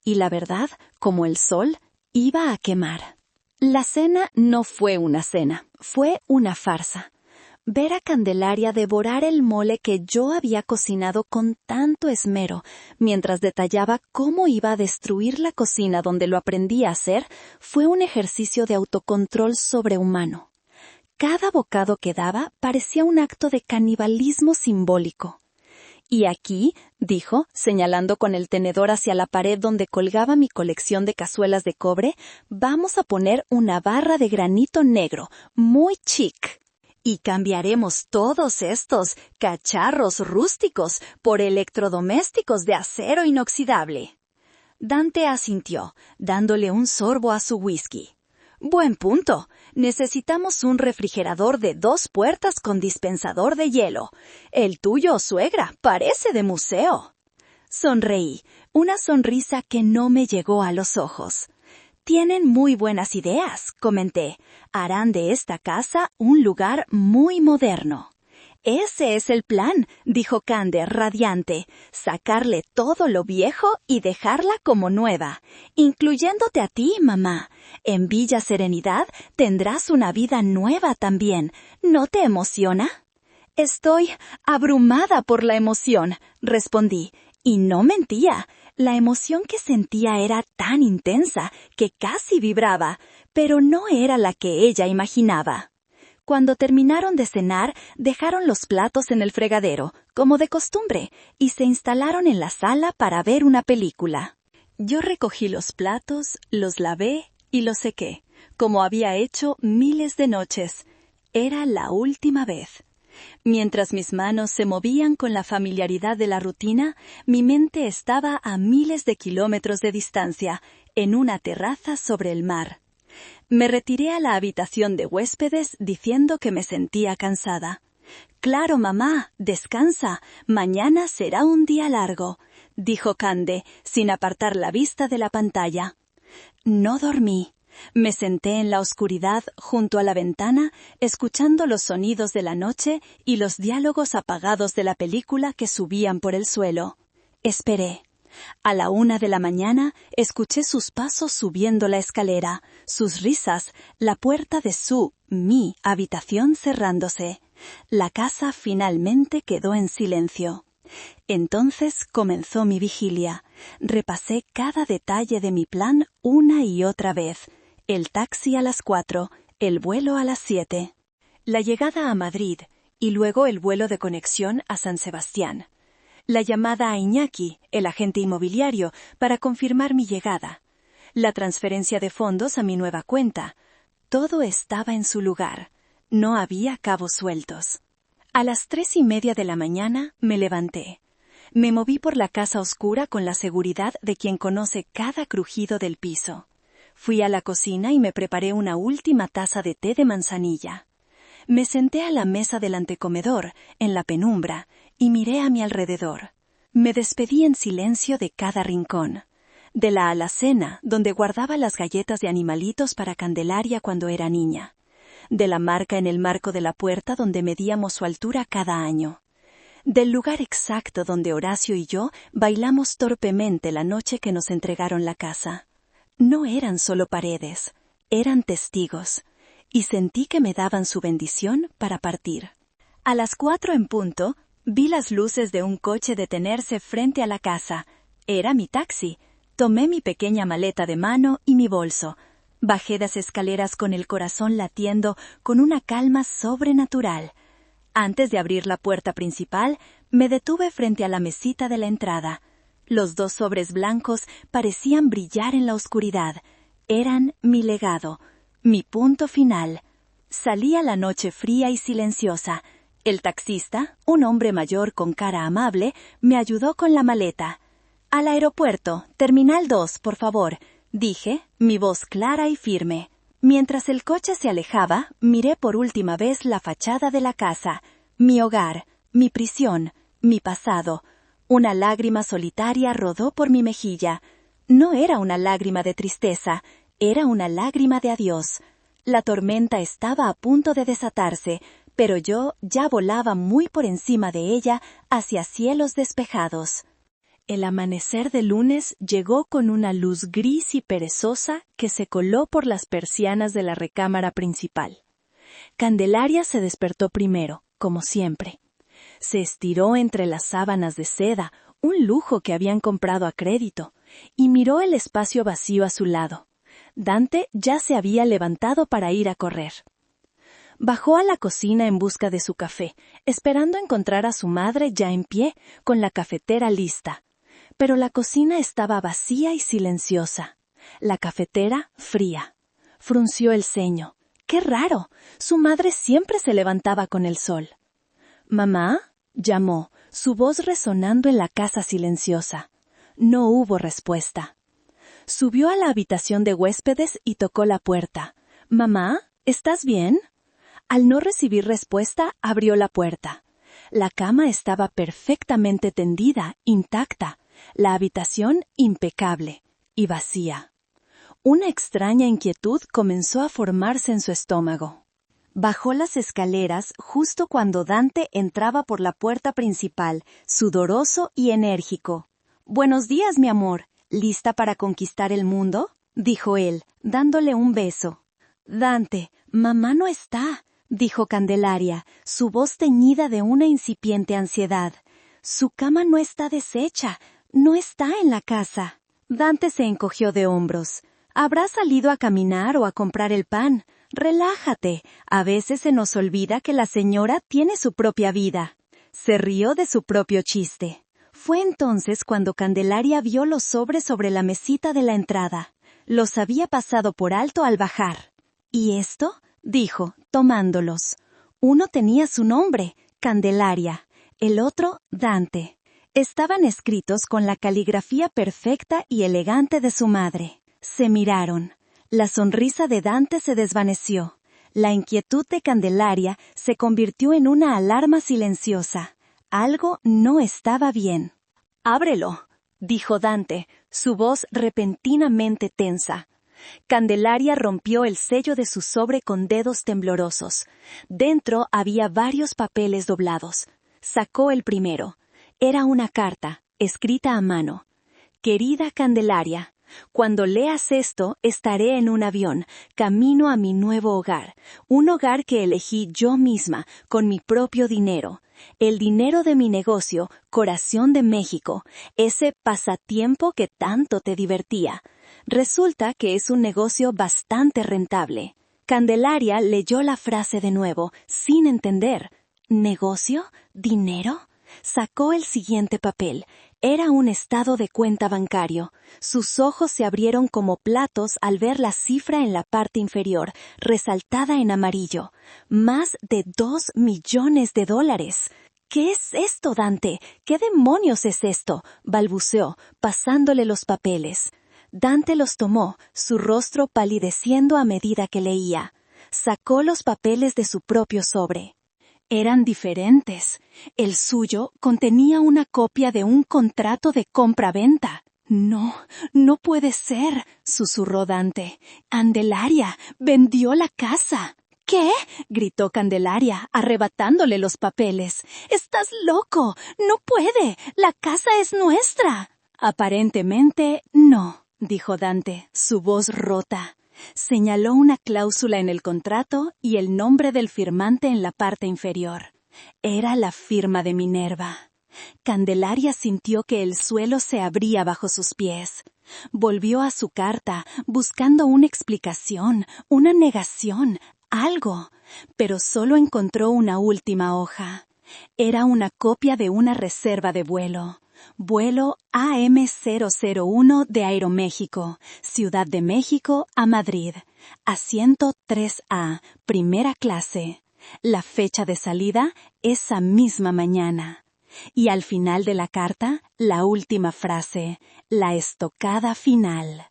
Y la verdad, como el sol, iba a quemar. La cena no fue una cena, fue una farsa. Ver a Candelaria devorar el mole que yo había cocinado con tanto esmero, mientras detallaba cómo iba a destruir la cocina donde lo aprendí a hacer, fue un ejercicio de autocontrol sobrehumano. Cada bocado que daba parecía un acto de canibalismo simbólico. «Y aquí», dijo, señalando con el tenedor hacia la pared donde colgaba mi colección de cazuelas de cobre, «vamos a poner una barra de granito negro, muy chic. Y cambiaremos todos estos cacharros rústicos por electrodomésticos de acero inoxidable». Dante asintió, dándole un sorbo a su whisky. «Buen punto. Necesitamos un refrigerador de 2 puertas con dispensador de hielo. El tuyo, suegra, parece de museo». Sonreí, una sonrisa que no me llegó a los ojos. «Tienen muy buenas ideas», comenté. «Harán de esta casa un lugar muy moderno». «Ese es el plan», dijo Cande, radiante, «sacarle todo lo viejo y dejarla como nueva, incluyéndote a ti, mamá. En Villa Serenidad tendrás una vida nueva también. ¿No te emociona?» «Estoy abrumada por la emoción», respondí, y no mentía. La emoción que sentía era tan intensa que casi vibraba, pero no era la que ella imaginaba. Cuando terminaron de cenar, dejaron los platos en el fregadero, como de costumbre, y se instalaron en la sala para ver una película. Yo recogí los platos, los lavé y los sequé, como había hecho miles de noches. Era la última vez. Mientras mis manos se movían con la familiaridad de la rutina, mi mente estaba a miles de kilómetros de distancia, en una terraza sobre el mar. Me retiré a la habitación de huéspedes diciendo que me sentía cansada. «Claro, mamá, descansa. Mañana será un día largo», dijo Cande, sin apartar la vista de la pantalla. No dormí. Me senté en la oscuridad junto a la ventana, escuchando los sonidos de la noche y los diálogos apagados de la película que subían por el suelo. Esperé. A la 1 de la mañana escuché sus pasos subiendo la escalera, sus risas, la puerta de mi habitación cerrándose. La casa finalmente quedó en silencio. Entonces comenzó mi vigilia. Repasé cada detalle de mi plan una y otra vez. El taxi a las 4, el vuelo a las 7. La llegada a Madrid y luego el vuelo de conexión a San Sebastián. La llamada a Iñaki, el agente inmobiliario, para confirmar mi llegada. La transferencia de fondos a mi nueva cuenta. Todo estaba en su lugar. No había cabos sueltos. A las 3:30 de la mañana me levanté. Me moví por la casa oscura con la seguridad de quien conoce cada crujido del piso. Fui a la cocina y me preparé una última taza de té de manzanilla. Me senté a la mesa del antecomedor, en la penumbra, y miré a mi alrededor. Me despedí en silencio de cada rincón. De la alacena, donde guardaba las galletas de animalitos para Candelaria cuando era niña. De la marca en el marco de la puerta donde medíamos su altura cada año. Del lugar exacto donde Horacio y yo bailamos torpemente la noche que nos entregaron la casa. No eran solo paredes, eran testigos, y sentí que me daban su bendición para partir. A las 4 en punto, vi las luces de un coche detenerse frente a la casa. Era mi taxi. Tomé mi pequeña maleta de mano y mi bolso. Bajé las escaleras con el corazón latiendo con una calma sobrenatural. Antes de abrir la puerta principal, me detuve frente a la mesita de la entrada. Los 2 sobres blancos parecían brillar en la oscuridad. Eran mi legado, mi punto final. Salí a la noche fría y silenciosa. El taxista, un hombre mayor con cara amable, me ayudó con la maleta. «Al aeropuerto, Terminal 2, por favor», dije, mi voz clara y firme. Mientras el coche se alejaba, miré por última vez la fachada de la casa, mi hogar, mi prisión, mi pasado. Una lágrima solitaria rodó por mi mejilla. No era una lágrima de tristeza, era una lágrima de adiós. La tormenta estaba a punto de desatarse, pero yo ya volaba muy por encima de ella hacia cielos despejados. El amanecer de lunes llegó con una luz gris y perezosa que se coló por las persianas de la recámara principal. Candelaria se despertó primero, como siempre. Se estiró entre las sábanas de seda, un lujo que habían comprado a crédito, y miró el espacio vacío a su lado. Dante ya se había levantado para ir a correr. Bajó a la cocina en busca de su café, esperando encontrar a su madre ya en pie, con la cafetera lista. Pero la cocina estaba vacía y silenciosa. La cafetera fría. Frunció el ceño. ¡Qué raro! Su madre siempre se levantaba con el sol. «¿Mamá?», llamó, su voz resonando en la casa silenciosa. No hubo respuesta. Subió a la habitación de huéspedes y tocó la puerta. «¿Mamá? ¿Estás bien?». Al no recibir respuesta, abrió la puerta. La cama estaba perfectamente tendida, intacta. La habitación impecable y vacía. Una extraña inquietud comenzó a formarse en su estómago. Bajó las escaleras justo cuando Dante entraba por la puerta principal, sudoroso y enérgico. «Buenos días, mi amor. ¿Lista para conquistar el mundo?», dijo él, dándole un beso. «Dante, mamá no está», dijo Candelaria, su voz teñida de una incipiente ansiedad. «Su cama no está deshecha. No está en la casa». Dante se encogió de hombros. «Habrá salido a caminar o a comprar el pan. Relájate, a veces se nos olvida que la señora tiene su propia vida. Se rió de su propio chiste. Fue entonces cuando Candelaria vio los sobres sobre la mesita de la entrada. Los había pasado por alto al bajar. ¿Y esto?, dijo, tomándolos. Uno tenía su nombre, Candelaria, el otro, Dante. Estaban escritos con la caligrafía perfecta y elegante de su madre. Se miraron. La sonrisa de Dante se desvaneció. La inquietud de Candelaria se convirtió en una alarma silenciosa. Algo no estaba bien. «Ábrelo», dijo Dante, su voz repentinamente tensa. Candelaria rompió el sello de su sobre con dedos temblorosos. Dentro había varios papeles doblados. Sacó el primero. Era una carta, escrita a mano. «Querida Candelaria, cuando leas esto, estaré en un avión, camino a mi nuevo hogar, un hogar que elegí yo misma, con mi propio dinero. El dinero de mi negocio, Corazón de México, ese pasatiempo que tanto te divertía. Resulta que es un negocio bastante rentable». Candelaria leyó la frase de nuevo, sin entender. ¿Negocio? ¿Dinero? Sacó el siguiente papel. Era un estado de cuenta bancario. Sus ojos se abrieron como platos al ver la cifra en la parte inferior, resaltada en amarillo. Más de $2 millones. «¿Qué es esto, Dante? ¿Qué demonios es esto?», balbuceó, pasándole los papeles. Dante los tomó, su rostro palideciendo a medida que leía. Sacó los papeles de su propio sobre. Eran diferentes. El suyo contenía una copia de un contrato de compra-venta. «No, no puede ser», susurró Dante. «Candelaria vendió la casa». «¿Qué?», gritó Candelaria, arrebatándole los papeles. «¡Estás loco! ¡No puede! ¡La casa es nuestra!». «Aparentemente, no», dijo Dante, su voz rota. Señaló una cláusula en el contrato y el nombre del firmante en la parte inferior. Era la firma de Minerva. Candelaria sintió que el suelo se abría bajo sus pies. Volvió a su carta, buscando una explicación, una negación, algo, pero solo encontró una última hoja. Era una copia de una reserva de vuelo. Vuelo AM001 de Aeroméxico, Ciudad de México a Madrid. Asiento 3A, primera clase. La fecha de salida, esa misma mañana. Y al final de la carta, la última frase, la estocada final.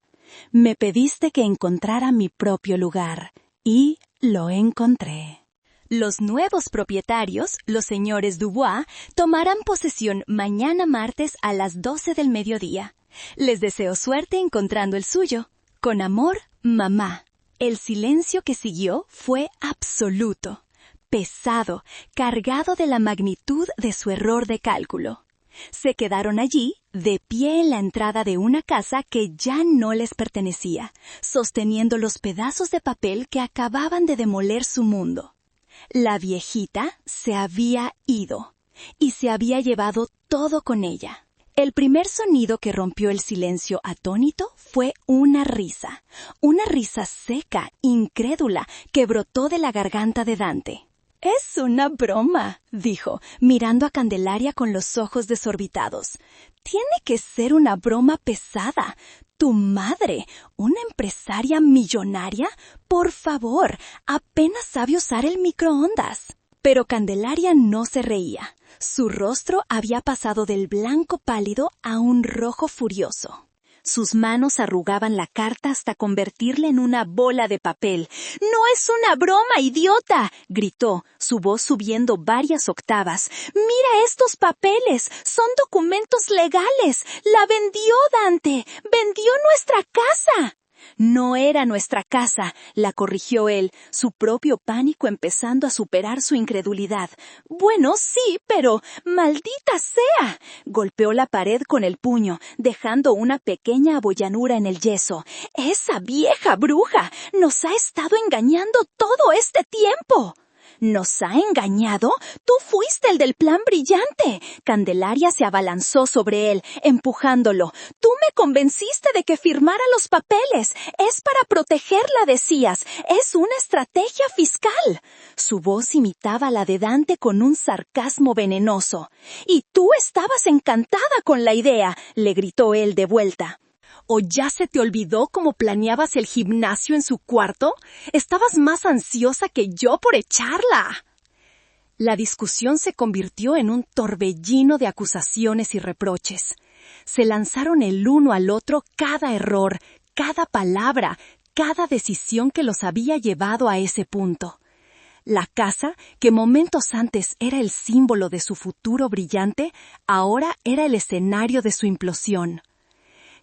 «Me pediste que encontrara mi propio lugar, y lo encontré». Los nuevos propietarios, los señores Dubois, tomarán posesión mañana martes a las 12 del mediodía. Les deseo suerte encontrando el suyo. Con amor, mamá. El silencio que siguió fue absoluto, pesado, cargado de la magnitud de su error de cálculo. Se quedaron allí, de pie en la entrada de una casa que ya no les pertenecía, sosteniendo los pedazos de papel que acababan de demoler su mundo. La viejita se había ido, y se había llevado todo con ella. El primer sonido que rompió el silencio atónito fue una risa seca, incrédula, que brotó de la garganta de Dante. «Es una broma», dijo, mirando a Candelaria con los ojos desorbitados. «Tiene que ser una broma pesada. ¿Tu madre, una empresaria millonaria? Por favor, apenas sabe usar el microondas». Pero Candelaria no se reía. Su rostro había pasado del blanco pálido a un rojo furioso. Sus manos arrugaban la carta hasta convertirla en una bola de papel. «¡No es una broma, idiota!», gritó, su voz subiendo varias octavas. «¡Mira estos papeles! ¡Son documentos legales! ¡La vendió, Dante! ¡Vendió nuestra casa!». «No era nuestra casa», la corrigió él, su propio pánico empezando a superar su incredulidad. «Bueno, sí, pero ¡maldita sea!». Golpeó la pared con el puño, dejando una pequeña abollanura en el yeso. «¡Esa vieja bruja nos ha estado engañando todo este tiempo!». ¿Nos ha engañado? ¡Tú fuiste el del plan brillante! Candelaria se abalanzó sobre él, empujándolo. ¡Tú me convenciste de que firmara los papeles! ¡Es para protegerla, decías! ¡Es una estrategia fiscal! Su voz imitaba la de Dante con un sarcasmo venenoso. «Y tú estabas encantada con la idea», le gritó él de vuelta. ¿O ya se te olvidó cómo planeabas el gimnasio en su cuarto? Estabas más ansiosa que yo por echarla. La discusión se convirtió en un torbellino de acusaciones y reproches. Se lanzaron el uno al otro cada error, cada palabra, cada decisión que los había llevado a ese punto. La casa, que momentos antes era el símbolo de su futuro brillante, ahora era el escenario de su implosión.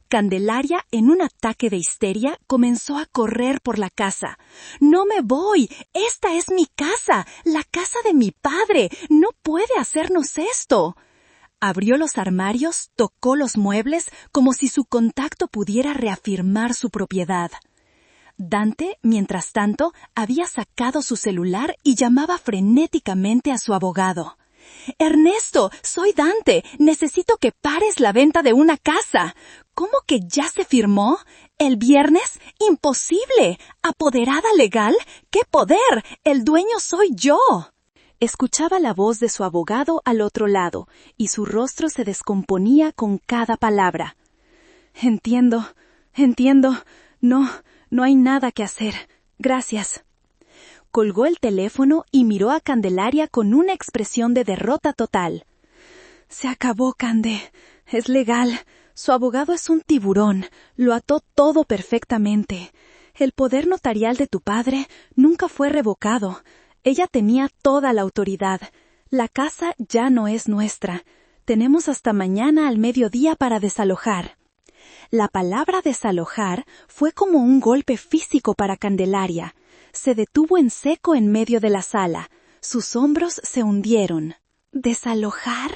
Candelaria, en un ataque de histeria, comenzó a correr por la casa. «¡No me voy! ¡Esta es mi casa! ¡La casa de mi padre! ¡No puede hacernos esto!». Abrió los armarios, tocó los muebles, como si su contacto pudiera reafirmar su propiedad. Dante, mientras tanto, había sacado su celular y llamaba frenéticamente a su abogado. «Ernesto, soy Dante. Necesito que pares la venta de una casa». «¿Cómo que ya se firmó? ¿El viernes? ¡Imposible! ¿Apoderada legal? ¡Qué poder! ¡El dueño soy yo!». Escuchaba la voz de su abogado al otro lado, y su rostro se descomponía con cada palabra. Entiendo. No hay nada que hacer. Gracias». Colgó el teléfono y miró a Candelaria con una expresión de derrota total. «Se acabó, Cande. Es legal. Su abogado es un tiburón. Lo ató todo perfectamente. El poder notarial de tu padre nunca fue revocado. Ella tenía toda la autoridad. La casa ya no es nuestra. Tenemos hasta mañana al mediodía para desalojar». La palabra desalojar fue como un golpe físico para Candelaria. Se detuvo en seco en medio de la sala. Sus hombros se hundieron. «¿Desalojar?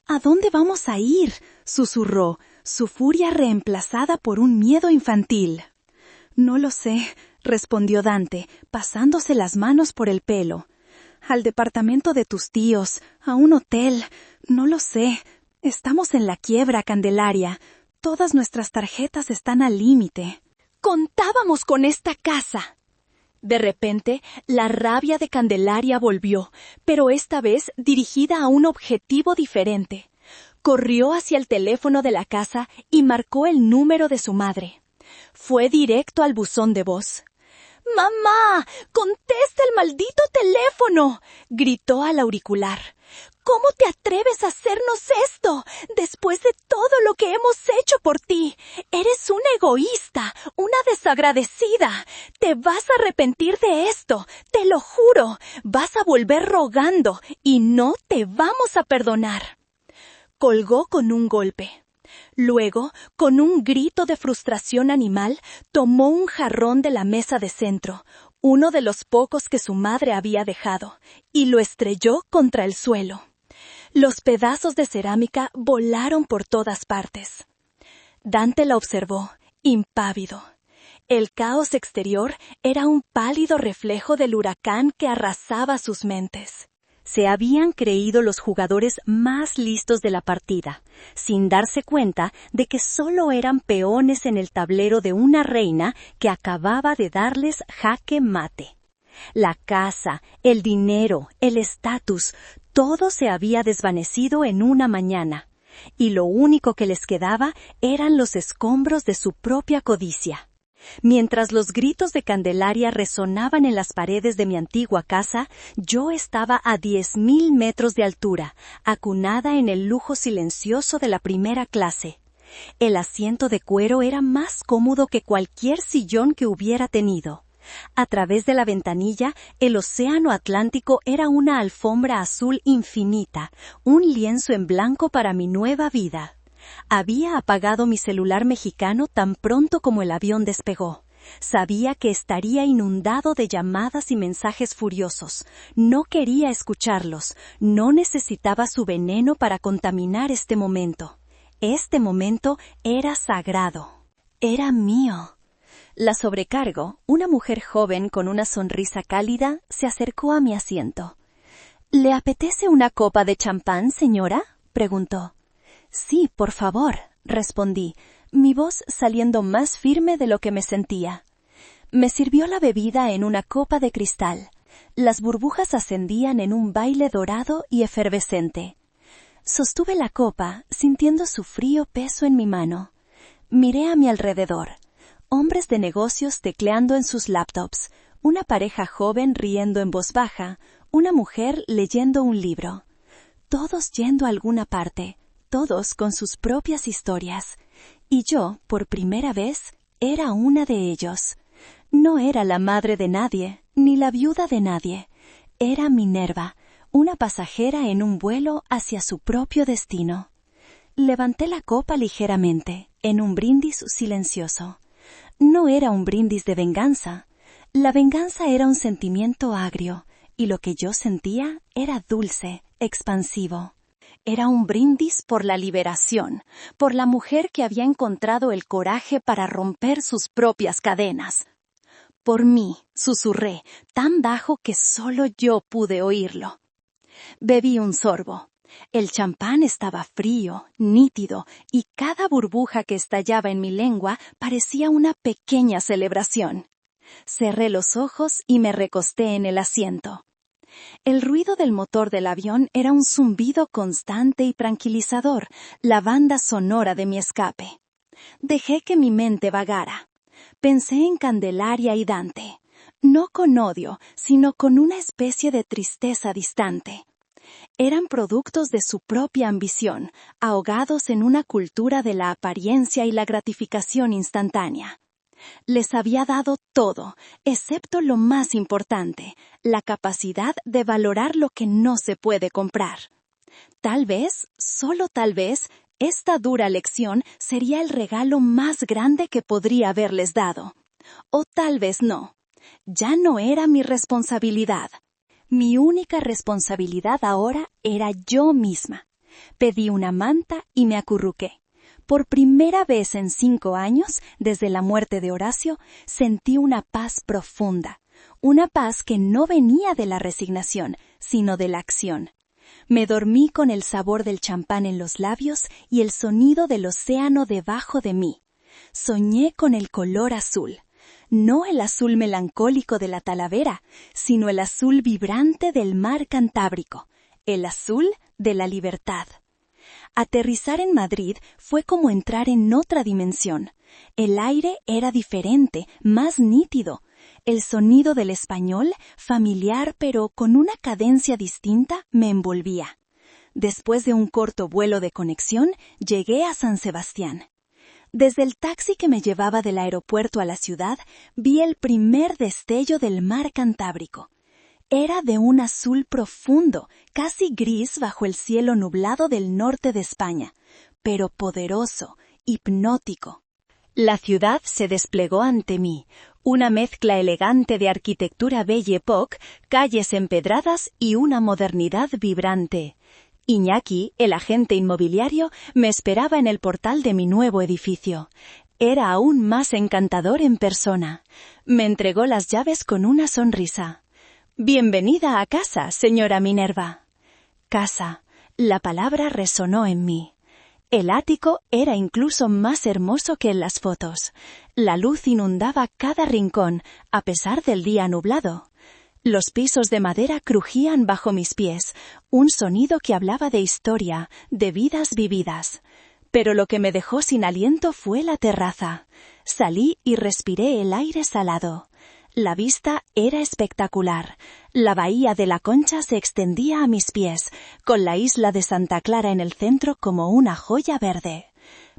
¿A dónde vamos a ir?», susurró, su furia reemplazada por un miedo infantil. «No lo sé», respondió Dante, pasándose las manos por el pelo. «Al departamento de tus tíos, a un hotel, no lo sé. Estamos en la quiebra, Candelaria. Todas nuestras tarjetas están al límite». «Contábamos con esta casa». De repente, la rabia de Candelaria volvió, pero esta vez dirigida a un objetivo diferente. Corrió hacia el teléfono de la casa y marcó el número de su madre. Fue directo al buzón de voz. «¡Mamá! ¡Contesta el maldito teléfono!», gritó al auricular. «¿Cómo te atreves a hacernos esto? Después de todo lo que hemos hecho por ti. Eres una egoísta, una desagradecida. Te vas a arrepentir de esto, te lo juro. Vas a volver rogando y no te vamos a perdonar». Colgó con un golpe. Luego, con un grito de frustración animal, tomó un jarrón de la mesa de centro, uno de los pocos que su madre había dejado, y lo estrelló contra el suelo. Los pedazos de cerámica volaron por todas partes. Dante la observó, impávido. El caos exterior era un pálido reflejo del huracán que arrasaba sus mentes. Se habían creído los jugadores más listos de la partida, sin darse cuenta de que solo eran peones en el tablero de una reina que acababa de darles jaque mate. La casa, el dinero, el estatus, todo se había desvanecido en una mañana, y lo único que les quedaba eran los escombros de su propia codicia. Mientras los gritos de Candelaria resonaban en las paredes de mi antigua casa, yo estaba a 10.000 metros de altura, acunada en el lujo silencioso de la primera clase. El asiento de cuero era más cómodo que cualquier sillón que hubiera tenido. A través de la ventanilla, el océano Atlántico era una alfombra azul infinita, un lienzo en blanco para mi nueva vida. Había apagado mi celular mexicano tan pronto como el avión despegó. Sabía que estaría inundado de llamadas y mensajes furiosos. No quería escucharlos. No necesitaba su veneno para contaminar este momento. Este momento era sagrado. Era mío. La sobrecargo, una mujer joven con una sonrisa cálida, se acercó a mi asiento. —¿Le apetece una copa de champán, señora? —preguntó. —Sí, por favor —respondí, mi voz saliendo más firme de lo que me sentía. Me sirvió la bebida en una copa de cristal. Las burbujas ascendían en un baile dorado y efervescente. Sostuve la copa, sintiendo su frío peso en mi mano. Miré a mi alrededor. Hombres de negocios tecleando en sus laptops, una pareja joven riendo en voz baja, una mujer leyendo un libro. Todos yendo a alguna parte, todos con sus propias historias. Y yo, por primera vez, era una de ellos. No era la madre de nadie, ni la viuda de nadie. Era Minerva, una pasajera en un vuelo hacia su propio destino. Levanté la copa ligeramente, en un brindis silencioso. No era un brindis de venganza. La venganza era un sentimiento agrio, y lo que yo sentía era dulce, expansivo. Era un brindis por la liberación, por la mujer que había encontrado el coraje para romper sus propias cadenas. Por mí, susurré, tan bajo que solo yo pude oírlo. Bebí un sorbo. El champán estaba frío, nítido, y cada burbuja que estallaba en mi lengua parecía una pequeña celebración. Cerré los ojos y me recosté en el asiento. El ruido del motor del avión era un zumbido constante y tranquilizador, la banda sonora de mi escape. Dejé que mi mente vagara. Pensé en Candelaria y Dante, no con odio, sino con una especie de tristeza distante. Eran productos de su propia ambición, ahogados en una cultura de la apariencia y la gratificación instantánea. Les había dado todo, excepto lo más importante, la capacidad de valorar lo que no se puede comprar. Tal vez, solo tal vez, esta dura lección sería el regalo más grande que podría haberles dado. O tal vez no. Ya no era mi responsabilidad. Mi única responsabilidad ahora era yo misma. Pedí una manta y me acurruqué. Por primera vez en 5 años, desde la muerte de Horacio, sentí una paz profunda. Una paz que no venía de la resignación, sino de la acción. Me dormí con el sabor del champán en los labios y el sonido del océano debajo de mí. Soñé con el color azul. No el azul melancólico de la Talavera, sino el azul vibrante del mar Cantábrico, el azul de la libertad. Aterrizar en Madrid fue como entrar en otra dimensión. El aire era diferente, más nítido. El sonido del español, familiar pero con una cadencia distinta, me envolvía. Después de un corto vuelo de conexión, llegué a San Sebastián. Desde el taxi que me llevaba del aeropuerto a la ciudad, vi el primer destello del mar Cantábrico. Era de un azul profundo, casi gris bajo el cielo nublado del norte de España, pero poderoso, hipnótico. La ciudad se desplegó ante mí, una mezcla elegante de arquitectura Belle Époque, calles empedradas y una modernidad vibrante. Iñaki, el agente inmobiliario, me esperaba en el portal de mi nuevo edificio. Era aún más encantador en persona. Me entregó las llaves con una sonrisa. «Bienvenida a casa, señora Minerva». Casa. La palabra resonó en mí. El ático era incluso más hermoso que en las fotos. La luz inundaba cada rincón, a pesar del día nublado. Los pisos de madera crujían bajo mis pies, un sonido que hablaba de historia, de vidas vividas. Pero lo que me dejó sin aliento fue la terraza. Salí y respiré el aire salado. La vista era espectacular. La bahía de la Concha se extendía a mis pies, con la isla de Santa Clara en el centro como una joya verde.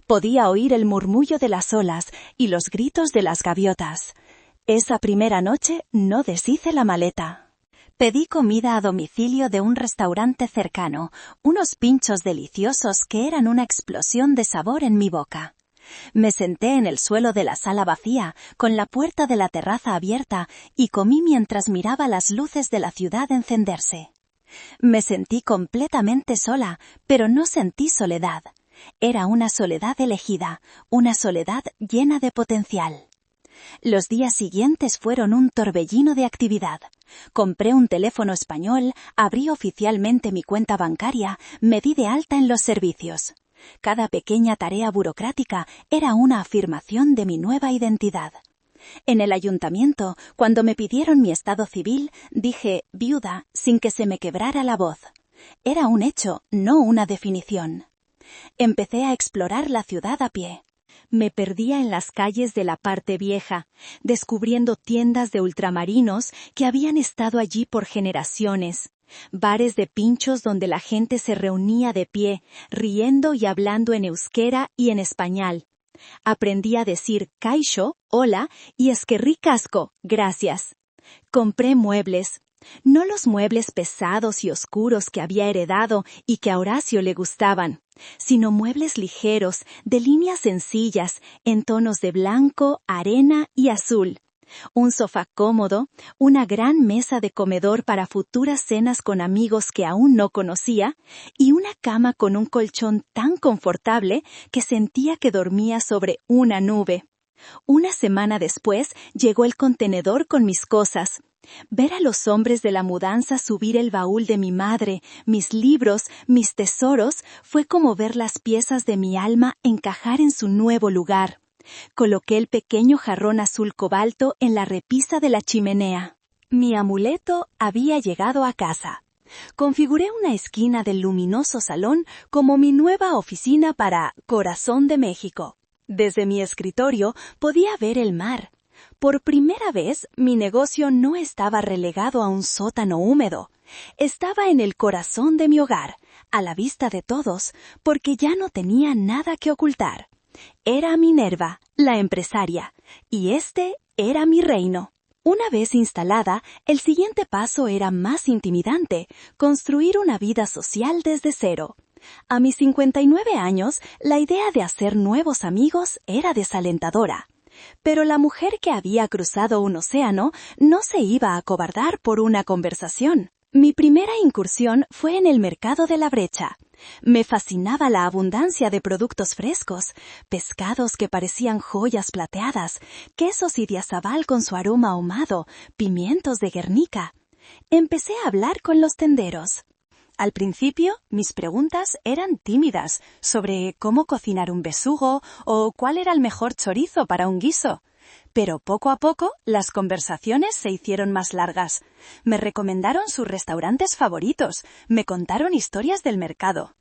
Podía oír el murmullo de las olas y los gritos de las gaviotas. Esa primera noche no deshice la maleta. Pedí comida a domicilio de un restaurante cercano, unos pinchos deliciosos que eran una explosión de sabor en mi boca. Me senté en el suelo de la sala vacía, con la puerta de la terraza abierta, y comí mientras miraba las luces de la ciudad encenderse. Me sentí completamente sola, pero no sentí soledad. Era una soledad elegida, una soledad llena de potencial. Los días siguientes fueron un torbellino de actividad. Compré un teléfono español, abrí oficialmente mi cuenta bancaria, me di de alta en los servicios. Cada pequeña tarea burocrática era una afirmación de mi nueva identidad. En el ayuntamiento, cuando me pidieron mi estado civil, dije viuda sin que se me quebrara la voz. Era un hecho, no una definición. Empecé a explorar la ciudad a pie. Me perdía en las calles de la parte vieja, descubriendo tiendas de ultramarinos que habían estado allí por generaciones, bares de pinchos donde la gente se reunía de pie, riendo y hablando en euskera y en español. Aprendí a decir kaixo, hola, y eskerrik asko, gracias. Compré muebles. No los muebles pesados y oscuros que había heredado y que a Horacio le gustaban, sino muebles ligeros, de líneas sencillas, en tonos de blanco, arena y azul. Un sofá cómodo, una gran mesa de comedor para futuras cenas con amigos que aún no conocía, y una cama con un colchón tan confortable que sentía que dormía sobre una nube. Una semana después llegó el contenedor con mis cosas. Ver a los hombres de la mudanza subir el baúl de mi madre, mis libros, mis tesoros, fue como ver las piezas de mi alma encajar en su nuevo lugar. Coloqué el pequeño jarrón azul cobalto en la repisa de la chimenea. Mi amuleto había llegado a casa. Configuré una esquina del luminoso salón como mi nueva oficina para Corazón de México. Desde mi escritorio podía ver el mar. Por primera vez, mi negocio no estaba relegado a un sótano húmedo. Estaba en el corazón de mi hogar, a la vista de todos, porque ya no tenía nada que ocultar. Era Minerva, la empresaria, y este era mi reino. Una vez instalada, el siguiente paso era más intimidante, construir una vida social desde cero. A mis 59 años, la idea de hacer nuevos amigos era desalentadora. Pero la mujer que había cruzado un océano no se iba a acobardar por una conversación. Mi primera incursión fue en el mercado de la Brecha. Me fascinaba la abundancia de productos frescos, pescados que parecían joyas plateadas, quesos idiazabal con su aroma ahumado, pimientos de Guernica. Empecé a hablar con los tenderos. Al principio, mis preguntas eran tímidas sobre cómo cocinar un besugo o cuál era el mejor chorizo para un guiso. Pero poco a poco, las conversaciones se hicieron más largas. Me recomendaron sus restaurantes favoritos, me contaron historias del mercado.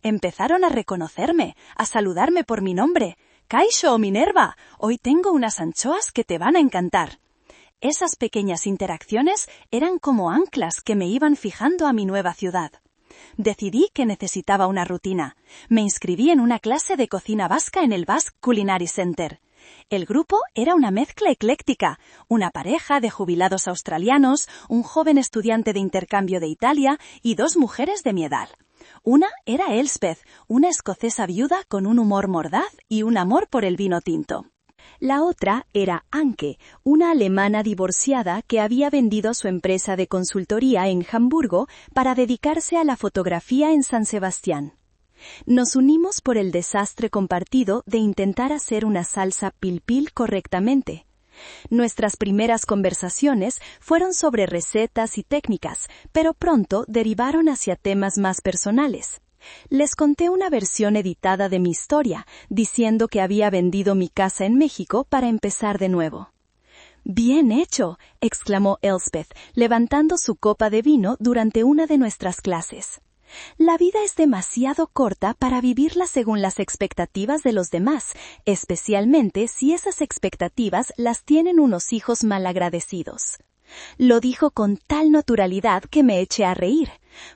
Empezaron a reconocerme, a saludarme por mi nombre. «Kaixo o Minerva, hoy tengo unas anchoas que te van a encantar». Esas pequeñas interacciones eran como anclas que me iban fijando a mi nueva ciudad. Decidí que necesitaba una rutina. Me inscribí en una clase de cocina vasca en el Basque Culinary Center. El grupo era una mezcla ecléctica, una pareja de jubilados australianos, un joven estudiante de intercambio de Italia y dos mujeres de mi edad. Una era Elspeth, una escocesa viuda con un humor mordaz y un amor por el vino tinto. La otra era Anke, una alemana divorciada que había vendido su empresa de consultoría en Hamburgo para dedicarse a la fotografía en San Sebastián. Nos unimos por el desastre compartido de intentar hacer una salsa pil-pil correctamente. Nuestras primeras conversaciones fueron sobre recetas y técnicas, pero pronto derivaron hacia temas más personales. Les conté una versión editada de mi historia, diciendo que había vendido mi casa en México para empezar de nuevo. «Bien hecho», exclamó Elspeth, levantando su copa de vino durante una de nuestras clases. La vida es demasiado corta para vivirla según las expectativas de los demás, especialmente si esas expectativas las tienen unos hijos malagradecidos. Lo dijo con tal naturalidad que me eché a reír.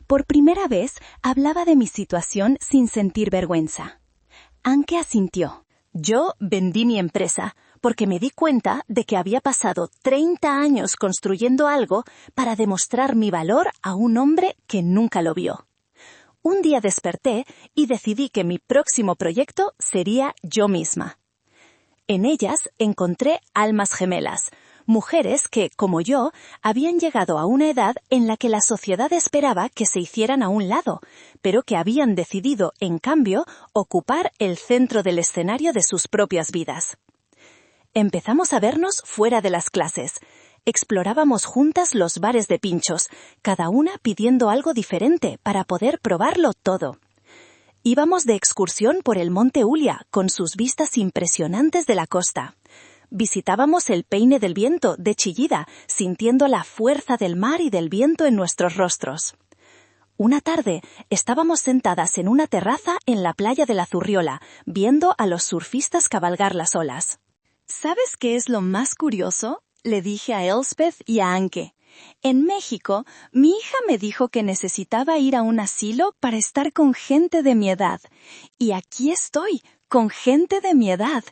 Por primera vez hablaba de mi situación sin sentir vergüenza. Anke asintió. Yo vendí mi empresa porque me di cuenta de que había pasado 30 años construyendo algo para demostrar mi valor a un hombre que nunca lo vio. Un día desperté y decidí que mi próximo proyecto sería yo misma. En ellas encontré almas gemelas, mujeres que, como yo, habían llegado a una edad en la que la sociedad esperaba que se hicieran a un lado, pero que habían decidido, en cambio, ocupar el centro del escenario de sus propias vidas. Empezamos a vernos fuera de las clases. Explorábamos juntas los bares de pinchos, cada una pidiendo algo diferente para poder probarlo todo. Íbamos de excursión por el Monte Ulia, con sus vistas impresionantes de la costa. Visitábamos el Peine del Viento de Chillida, sintiendo la fuerza del mar y del viento en nuestros rostros. Una tarde, estábamos sentadas en una terraza en la playa de la Zurriola, viendo a los surfistas cabalgar las olas. ¿Sabes qué es lo más curioso?, le dije a Elspeth y a Anke. En México, mi hija me dijo que necesitaba ir a un asilo para estar con gente de mi edad. Y aquí estoy, con gente de mi edad.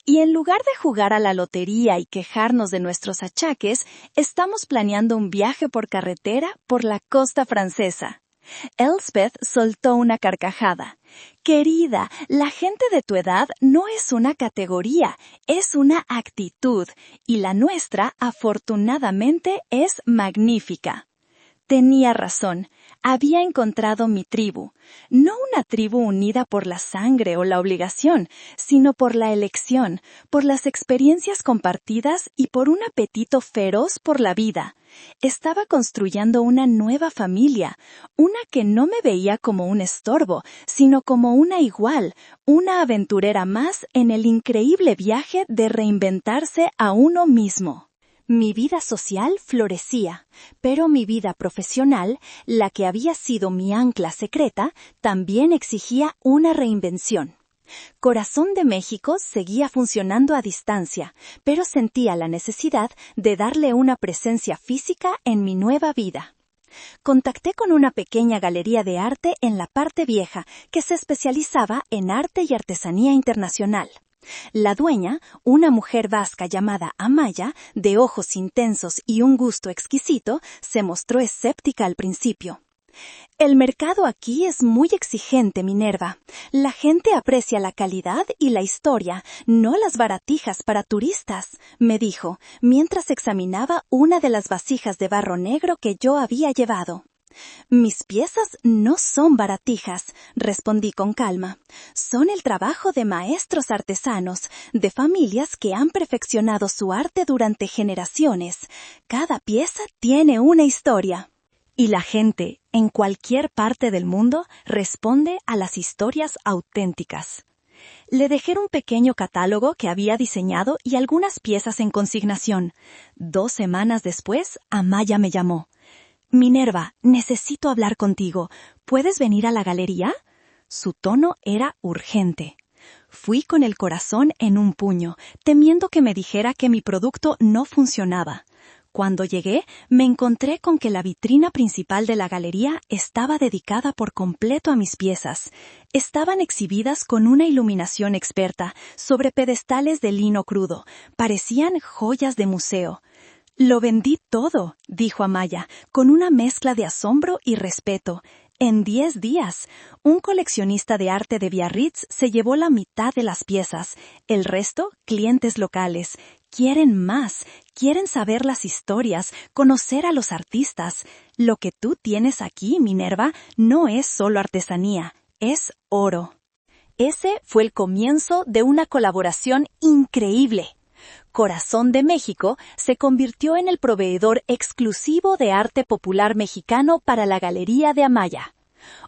Y en lugar de jugar a la lotería y quejarnos de nuestros achaques, estamos planeando un viaje por carretera por la costa francesa. Elspeth soltó una carcajada. Querida, la gente de tu edad no es una categoría, es una actitud, y la nuestra, afortunadamente, es magnífica. Tenía razón, había encontrado mi tribu, no una tribu unida por la sangre o la obligación, sino por la elección, por las experiencias compartidas y por un apetito feroz por la vida. Estaba construyendo una nueva familia, una que no me veía como un estorbo, sino como una igual, una aventurera más en el increíble viaje de reinventarse a uno mismo. Mi vida social florecía, pero mi vida profesional, la que había sido mi ancla secreta, también exigía una reinvención. Corazón de México seguía funcionando a distancia, pero sentía la necesidad de darle una presencia física en mi nueva vida. Contacté con una pequeña galería de arte en la parte vieja que se especializaba en arte y artesanía internacional. La dueña, una mujer vasca llamada Amaya, de ojos intensos y un gusto exquisito, se mostró escéptica al principio. El mercado aquí es muy exigente, Minerva. La gente aprecia la calidad y la historia, no las baratijas para turistas, me dijo, mientras examinaba una de las vasijas de barro negro que yo había llevado. Mis piezas no son baratijas, respondí con calma. Son el trabajo de maestros artesanos, de familias que han perfeccionado su arte durante generaciones. Cada pieza tiene una historia. Y la gente, en cualquier parte del mundo, responde a las historias auténticas. Le dejé un pequeño catálogo que había diseñado y algunas piezas en consignación. 2 semanas después, Amaya me llamó. Minerva, necesito hablar contigo. ¿Puedes venir a la galería? Su tono era urgente. Fui con el corazón en un puño, temiendo que me dijera que mi producto no funcionaba. Cuando llegué, me encontré con que la vitrina principal de la galería estaba dedicada por completo a mis piezas. Estaban exhibidas con una iluminación experta, sobre pedestales de lino crudo. Parecían joyas de museo. «Lo vendí todo», dijo Amaya, con una mezcla de asombro y respeto. En 10 días, un coleccionista de arte de Biarritz se llevó la mitad de las piezas. El resto, clientes locales. Quieren más, quieren saber las historias, conocer a los artistas. Lo que tú tienes aquí, Minerva, no es solo artesanía, es oro. Ese fue el comienzo de una colaboración increíble. Corazón de México se convirtió en el proveedor exclusivo de arte popular mexicano para la Galería de Amaya.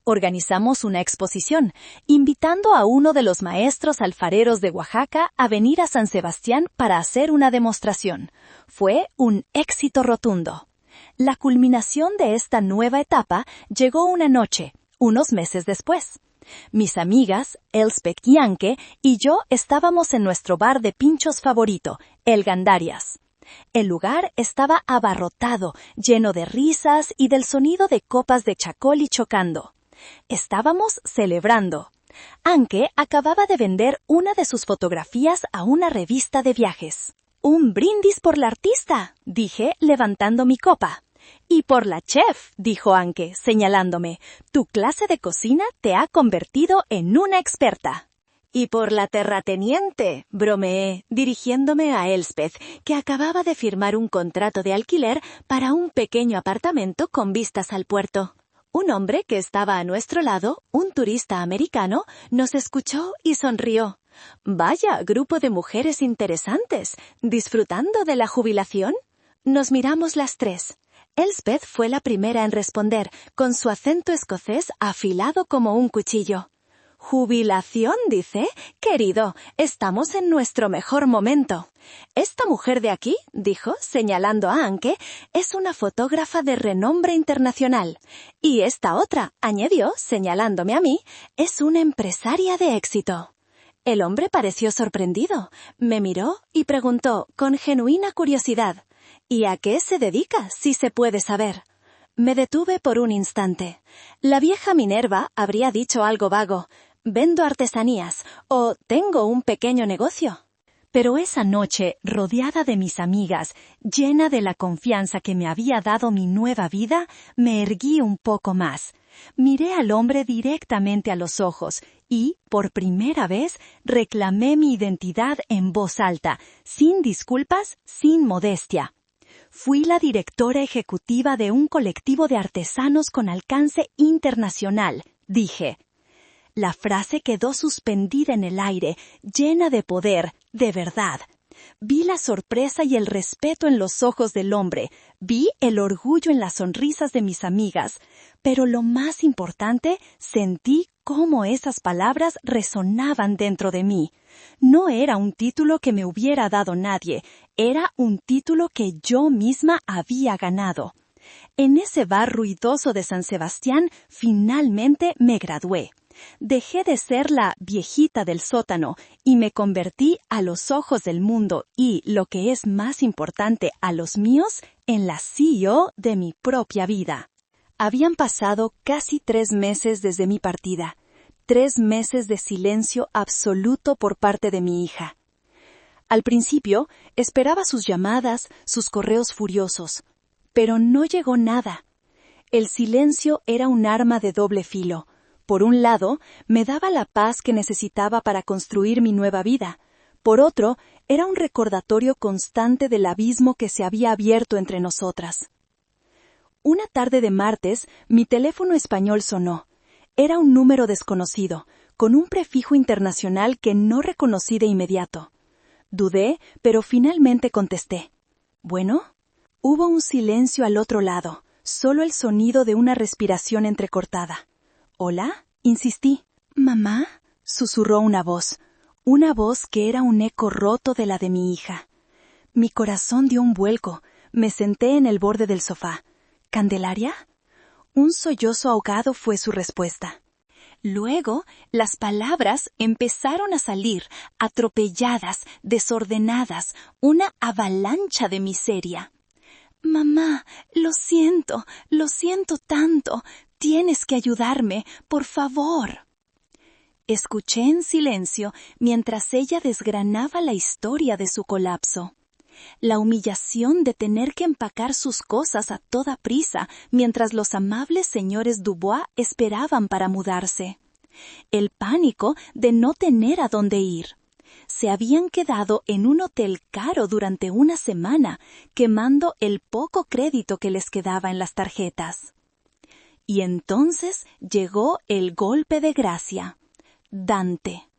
Organizamos una exposición, invitando a uno de los maestros alfareros de Oaxaca a venir a San Sebastián para hacer una demostración. Fue un éxito rotundo. La culminación de esta nueva etapa llegó una noche, unos meses después. Mis amigas, Elspeth y Anke, y yo estábamos en nuestro bar de pinchos favorito, el Gandarias. El lugar estaba abarrotado, lleno de risas y del sonido de copas de chacoli chocando. Estábamos celebrando. Anke acababa de vender una de sus fotografías a una revista de viajes. «Un brindis por la artista», dije, levantando mi copa. «Y por la chef», dijo Anke, señalándome. «Tu clase de cocina te ha convertido en una experta». «Y por la terrateniente», bromeé, dirigiéndome a Elspeth, que acababa de firmar un contrato de alquiler para un pequeño apartamento con vistas al puerto. Un hombre que estaba a nuestro lado, un turista americano, nos escuchó y sonrió. Vaya, grupo de mujeres interesantes, ¿disfrutando de la jubilación? Nos miramos las tres. Elspeth fue la primera en responder, con su acento escocés afilado como un cuchillo. «¿Jubilación, dice? Querido, estamos en nuestro mejor momento. Esta mujer de aquí», dijo, señalando a Anke, «es una fotógrafa de renombre internacional. Y esta otra», añadió, señalándome a mí, «es una empresaria de éxito». El hombre pareció sorprendido. Me miró y preguntó, con genuina curiosidad, «¿Y a qué se dedica, si se puede saber?» Me detuve por un instante. La vieja Minerva habría dicho algo vago. «Vendo artesanías» o «tengo un pequeño negocio». Pero esa noche, rodeada de mis amigas, llena de la confianza que me había dado mi nueva vida, me erguí un poco más. Miré al hombre directamente a los ojos y, por primera vez, reclamé mi identidad en voz alta, sin disculpas, sin modestia. Fui la directora ejecutiva de un colectivo de artesanos con alcance internacional, dije. La frase quedó suspendida en el aire, llena de poder, de verdad. Vi la sorpresa y el respeto en los ojos del hombre, vi el orgullo en las sonrisas de mis amigas, pero lo más importante, sentí cómo esas palabras resonaban dentro de mí. No era un título que me hubiera dado nadie, era un título que yo misma había ganado. En ese bar ruidoso de San Sebastián, finalmente me gradué. Dejé de ser la viejita del sótano y me convertí a los ojos del mundo y, lo que es más importante a los míos, en la CEO de mi propia vida. Habían pasado casi 3 meses desde mi partida, 3 meses de silencio absoluto por parte de mi hija. Al principio, esperaba sus llamadas, sus correos furiosos, pero no llegó nada. El silencio era un arma de doble filo. Por un lado, me daba la paz que necesitaba para construir mi nueva vida. Por otro, era un recordatorio constante del abismo que se había abierto entre nosotras. Una tarde de martes, mi teléfono español sonó. Era un número desconocido, con un prefijo internacional que no reconocí de inmediato. Dudé, pero finalmente contesté. «¿Bueno?» Hubo un silencio al otro lado, solo el sonido de una respiración entrecortada. «¿Hola?» insistí. «¿Mamá?» susurró una voz que era un eco roto de la de mi hija. Mi corazón dio un vuelco. Me senté en el borde del sofá. «¿Candelaria?» Un sollozo ahogado fue su respuesta. Luego, las palabras empezaron a salir, atropelladas, desordenadas, una avalancha de miseria. «Mamá, lo siento tanto. Tienes que ayudarme, por favor». Escuché en silencio mientras ella desgranaba la historia de su colapso. La humillación de tener que empacar sus cosas a toda prisa mientras los amables señores Dubois esperaban para mudarse. El pánico de no tener a dónde ir. Se habían quedado en un hotel caro durante una semana, quemando el poco crédito que les quedaba en las tarjetas. Y entonces llegó el golpe de gracia. Dante.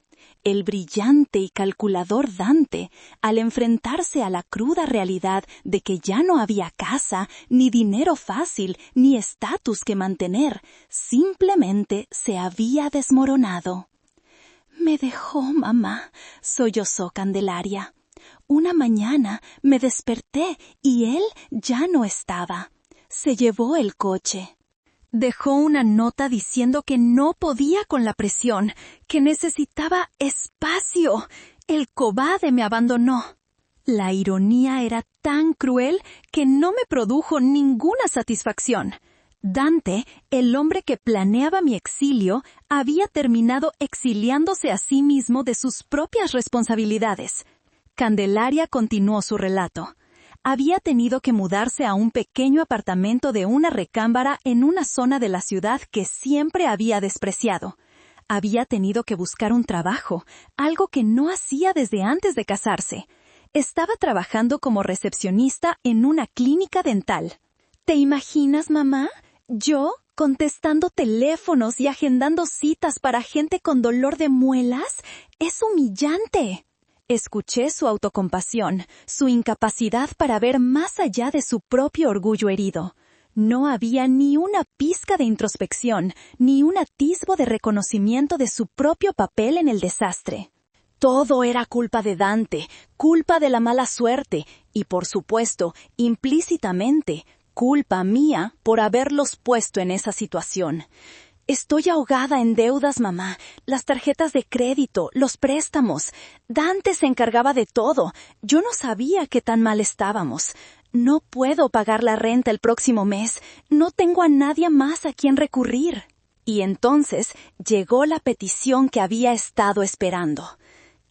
El brillante y calculador Dante, al enfrentarse a la cruda realidad de que ya no había casa, ni dinero fácil, ni estatus que mantener, simplemente se había desmoronado. «Me dejó, mamá», sollozó Candelaria. «Una mañana me desperté y él ya no estaba. Se llevó el coche». Dejó una nota diciendo que no podía con la presión, que necesitaba espacio. El cobarde me abandonó. La ironía era tan cruel que no me produjo ninguna satisfacción. Dante, el hombre que planeaba mi exilio, había terminado exiliándose a sí mismo de sus propias responsabilidades. Candelaria continuó su relato. Había tenido que mudarse a un pequeño apartamento de una recámara en una zona de la ciudad que siempre había despreciado. Había tenido que buscar un trabajo, algo que no hacía desde antes de casarse. Estaba trabajando como recepcionista en una clínica dental. ¿Te imaginas, mamá? Yo, contestando teléfonos y agendando citas para gente con dolor de muelas, es humillante. Escuché su autocompasión, su incapacidad para ver más allá de su propio orgullo herido. No había ni una pizca de introspección, ni un atisbo de reconocimiento de su propio papel en el desastre. Todo era culpa de Dante, culpa de la mala suerte y, por supuesto, implícitamente, culpa mía por haberlos puesto en esa situación. Estoy ahogada en deudas, mamá, las tarjetas de crédito, los préstamos. Dante se encargaba de todo. Yo no sabía qué tan mal estábamos. No puedo pagar la renta el próximo mes. No tengo a nadie más a quien recurrir. Y entonces llegó la petición que había estado esperando.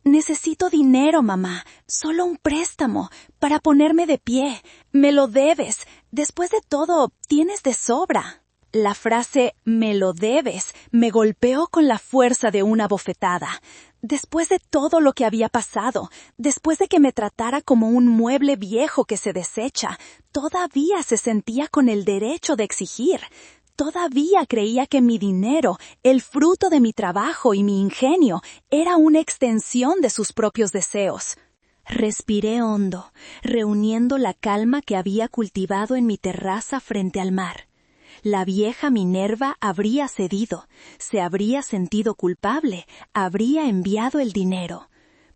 Necesito dinero, mamá. Solo un préstamo, para ponerme de pie. Me lo debes. Después de todo, tienes de sobra. La frase «me lo debes» me golpeó con la fuerza de una bofetada. Después de todo lo que había pasado, después de que me tratara como un mueble viejo que se desecha, todavía se sentía con el derecho de exigir. Todavía creía que mi dinero, el fruto de mi trabajo y mi ingenio, era una extensión de sus propios deseos. Respiré hondo, reuniendo la calma que había cultivado en mi terraza frente al mar. La vieja Minerva habría cedido, se habría sentido culpable, habría enviado el dinero.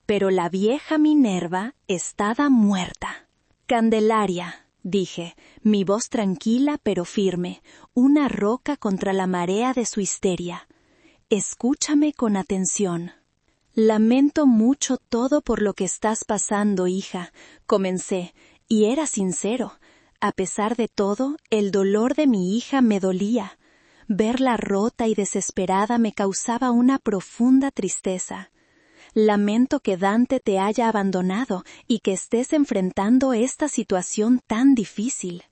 Pero la vieja Minerva estaba muerta. Candelaria, dije, mi voz tranquila pero firme, una roca contra la marea de su histeria. Escúchame con atención. Lamento mucho todo por lo que estás pasando, hija, comencé, y era sincero. A pesar de todo, el dolor de mi hija me dolía. Verla rota y desesperada me causaba una profunda tristeza. Lamento que Dante te haya abandonado y que estés enfrentando esta situación tan difícil.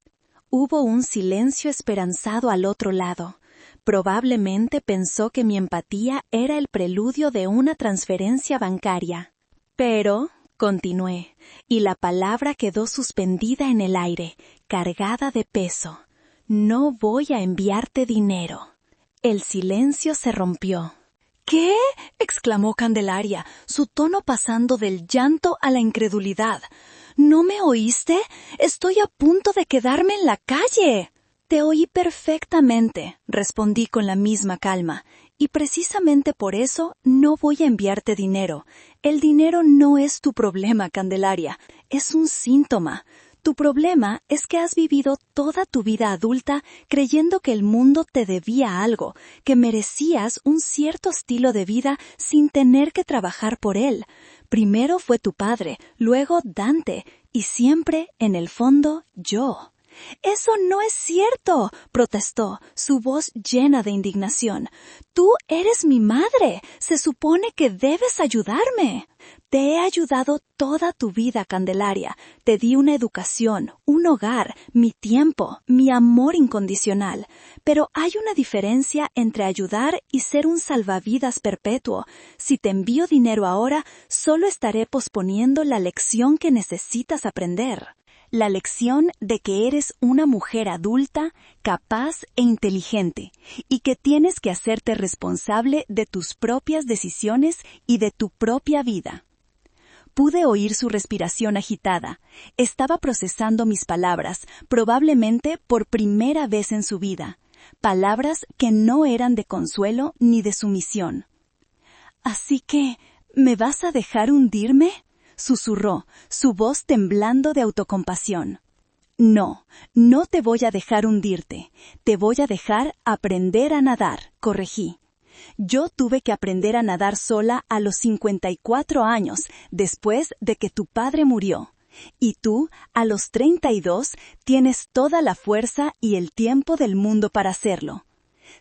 Hubo un silencio esperanzado al otro lado. Probablemente pensó que mi empatía era el preludio de una transferencia bancaria. Pero, continué, y la palabra quedó suspendida en el aire, cargada de peso. No voy a enviarte dinero. El silencio se rompió. ¿Qué? Exclamó Candelaria, su tono pasando del llanto a la incredulidad. ¿No me oíste? Estoy a punto de quedarme en la calle. Te oí perfectamente, respondí con la misma calma, y precisamente por eso no voy a enviarte dinero. El dinero no es tu problema, Candelaria, es un síntoma. Tu problema es que has vivido toda tu vida adulta creyendo que el mundo te debía algo, que merecías un cierto estilo de vida sin tener que trabajar por él. Primero fue tu padre, luego Dante, y siempre, en el fondo, yo. «Eso no es cierto», protestó, su voz llena de indignación. «Tú eres mi madre. Se supone que debes ayudarme». Te he ayudado toda tu vida, Candelaria. Te di una educación, un hogar, mi tiempo, mi amor incondicional. Pero hay una diferencia entre ayudar y ser un salvavidas perpetuo. Si te envío dinero ahora, solo estaré posponiendo la lección que necesitas aprender. La lección de que eres una mujer adulta, capaz e inteligente, y que tienes que hacerte responsable de tus propias decisiones y de tu propia vida. Pude oír su respiración agitada. Estaba procesando mis palabras, probablemente por primera vez en su vida. Palabras que no eran de consuelo ni de sumisión. «¿Así que, me vas a dejar hundirme?», susurró, su voz temblando de autocompasión. «No, no te voy a dejar hundirte. Te voy a dejar aprender a nadar», corregí. Yo tuve que aprender a nadar sola a los 54 años, después de que tu padre murió. Y tú, a los 32, tienes toda la fuerza y el tiempo del mundo para hacerlo.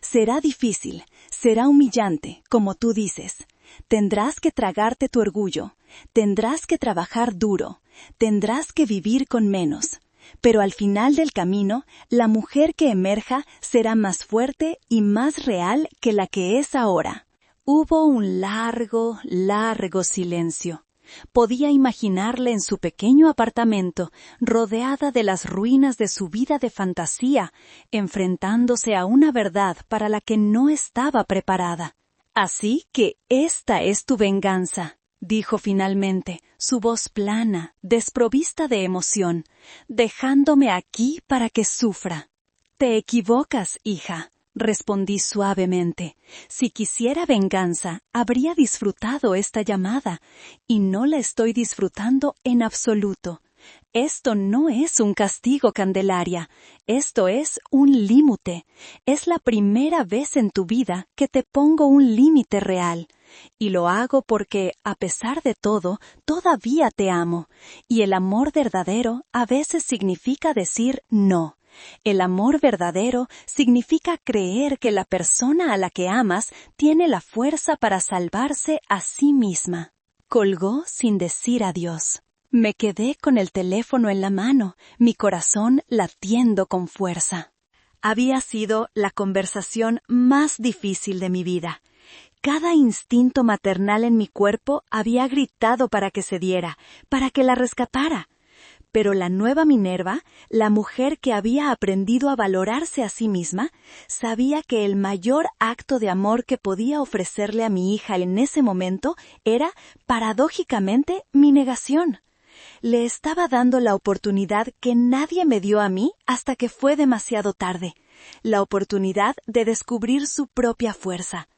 Será difícil, será humillante, como tú dices. Tendrás que tragarte tu orgullo, tendrás que trabajar duro, tendrás que vivir con menos. Pero al final del camino, la mujer que emerja será más fuerte y más real que la que es ahora. Hubo un largo, largo silencio. Podía imaginarla en su pequeño apartamento, rodeada de las ruinas de su vida de fantasía, enfrentándose a una verdad para la que no estaba preparada. «Así que esta es tu venganza», dijo finalmente, su voz plana, desprovista de emoción, dejándome aquí para que sufra. «Te equivocas, hija», respondí suavemente. «Si quisiera venganza, habría disfrutado esta llamada, y no la estoy disfrutando en absoluto. Esto no es un castigo, Candelaria, esto es un límite. Es la primera vez en tu vida que te pongo un límite real. Y lo hago porque, a pesar de todo, todavía te amo. Y el amor verdadero a veces significa decir no. El amor verdadero significa creer que la persona a la que amas tiene la fuerza para salvarse a sí misma». Colgó sin decir adiós. Me quedé con el teléfono en la mano, mi corazón latiendo con fuerza. Había sido la conversación más difícil de mi vida. Cada instinto maternal en mi cuerpo había gritado para que se diera, para que la rescatara. Pero la nueva Minerva, la mujer que había aprendido a valorarse a sí misma, sabía que el mayor acto de amor que podía ofrecerle a mi hija en ese momento era, paradójicamente, mi negación. Le estaba dando la oportunidad que nadie me dio a mí hasta que fue demasiado tarde, la oportunidad de descubrir su propia fuerza.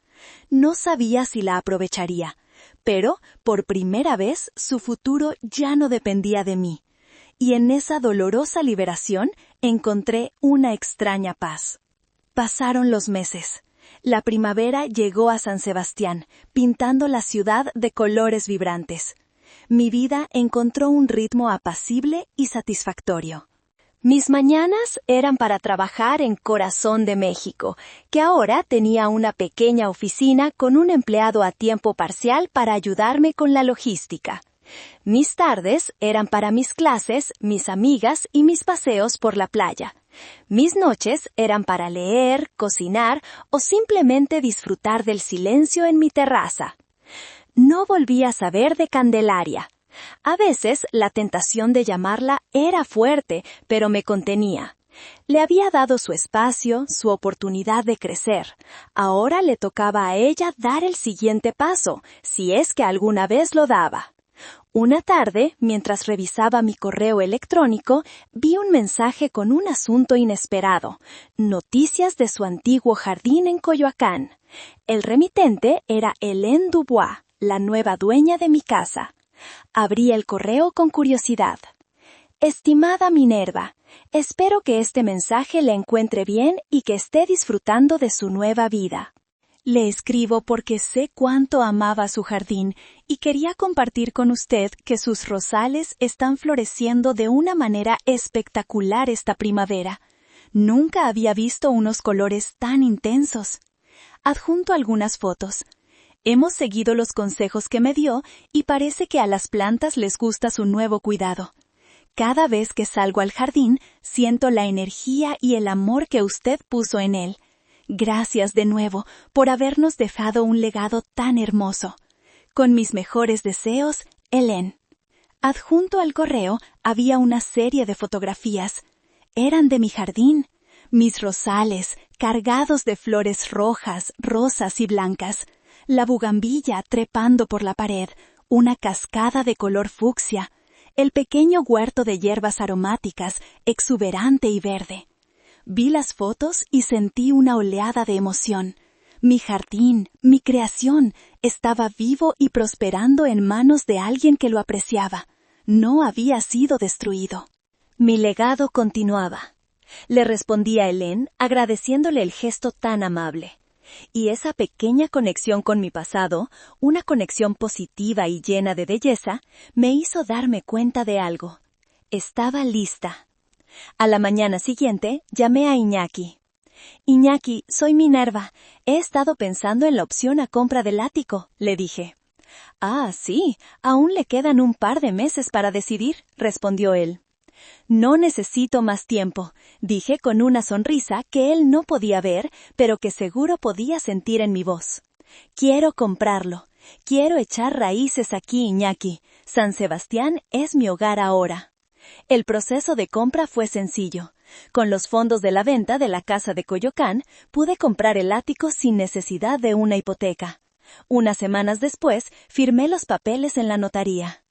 No sabía si la aprovecharía, pero, por primera vez, su futuro ya no dependía de mí. Y en esa dolorosa liberación encontré una extraña paz. Pasaron los meses. La primavera llegó a San Sebastián, pintando la ciudad de colores vibrantes. Mi vida encontró un ritmo apacible y satisfactorio. Mis mañanas eran para trabajar en Corazón de México, que ahora tenía una pequeña oficina con un empleado a tiempo parcial para ayudarme con la logística. Mis tardes eran para mis clases, mis amigas y mis paseos por la playa. Mis noches eran para leer, cocinar o simplemente disfrutar del silencio en mi terraza. No volví a saber de Candelaria. A veces la tentación de llamarla era fuerte, pero me contenía. Le había dado su espacio, su oportunidad de crecer. Ahora le tocaba a ella dar el siguiente paso, si es que alguna vez lo daba. Una tarde, mientras revisaba mi correo electrónico, vi un mensaje con un asunto inesperado. Noticias de su antiguo jardín en Coyoacán. El remitente era Hélène Dubois, la nueva dueña de mi casa. Abrí el correo con curiosidad. Estimada Minerva, espero que este mensaje le encuentre bien y que esté disfrutando de su nueva vida. Le escribo porque sé cuánto amaba su jardín y quería compartir con usted que sus rosales están floreciendo de una manera espectacular esta primavera. Nunca había visto unos colores tan intensos. Adjunto algunas fotos. Hemos seguido los consejos que me dio y parece que a las plantas les gusta su nuevo cuidado. Cada vez que salgo al jardín, siento la energía y el amor que usted puso en él. Gracias de nuevo por habernos dejado un legado tan hermoso. Con mis mejores deseos, Hélène. Adjunto al correo había una serie de fotografías. Eran de mi jardín, mis rosales, cargados de flores rojas, rosas y blancas, la bugambilla trepando por la pared, una cascada de color fucsia, el pequeño huerto de hierbas aromáticas, exuberante y verde. Vi las fotos y sentí una oleada de emoción. Mi jardín, mi creación, estaba vivo y prosperando en manos de alguien que lo apreciaba. No había sido destruido. Mi legado continuaba. Le respondí a Hélène agradeciéndole el gesto tan amable. Y esa pequeña conexión con mi pasado, una conexión positiva y llena de belleza, me hizo darme cuenta de algo. Estaba lista. A la mañana siguiente, llamé a Iñaki. «Iñaki, soy Minerva. He estado pensando en la opción a compra del ático», le dije. «Ah, sí, aún le quedan un par de meses para decidir», respondió él. «No necesito más tiempo», dije con una sonrisa que él no podía ver, pero que seguro podía sentir en mi voz. «Quiero comprarlo. Quiero echar raíces aquí, Iñaki. San Sebastián es mi hogar ahora. El proceso de compra fue sencillo. Con los fondos de la venta de la casa de Coyoacán, pude comprar el ático sin necesidad de una hipoteca. Unas semanas después, firmé los papeles en la notaría.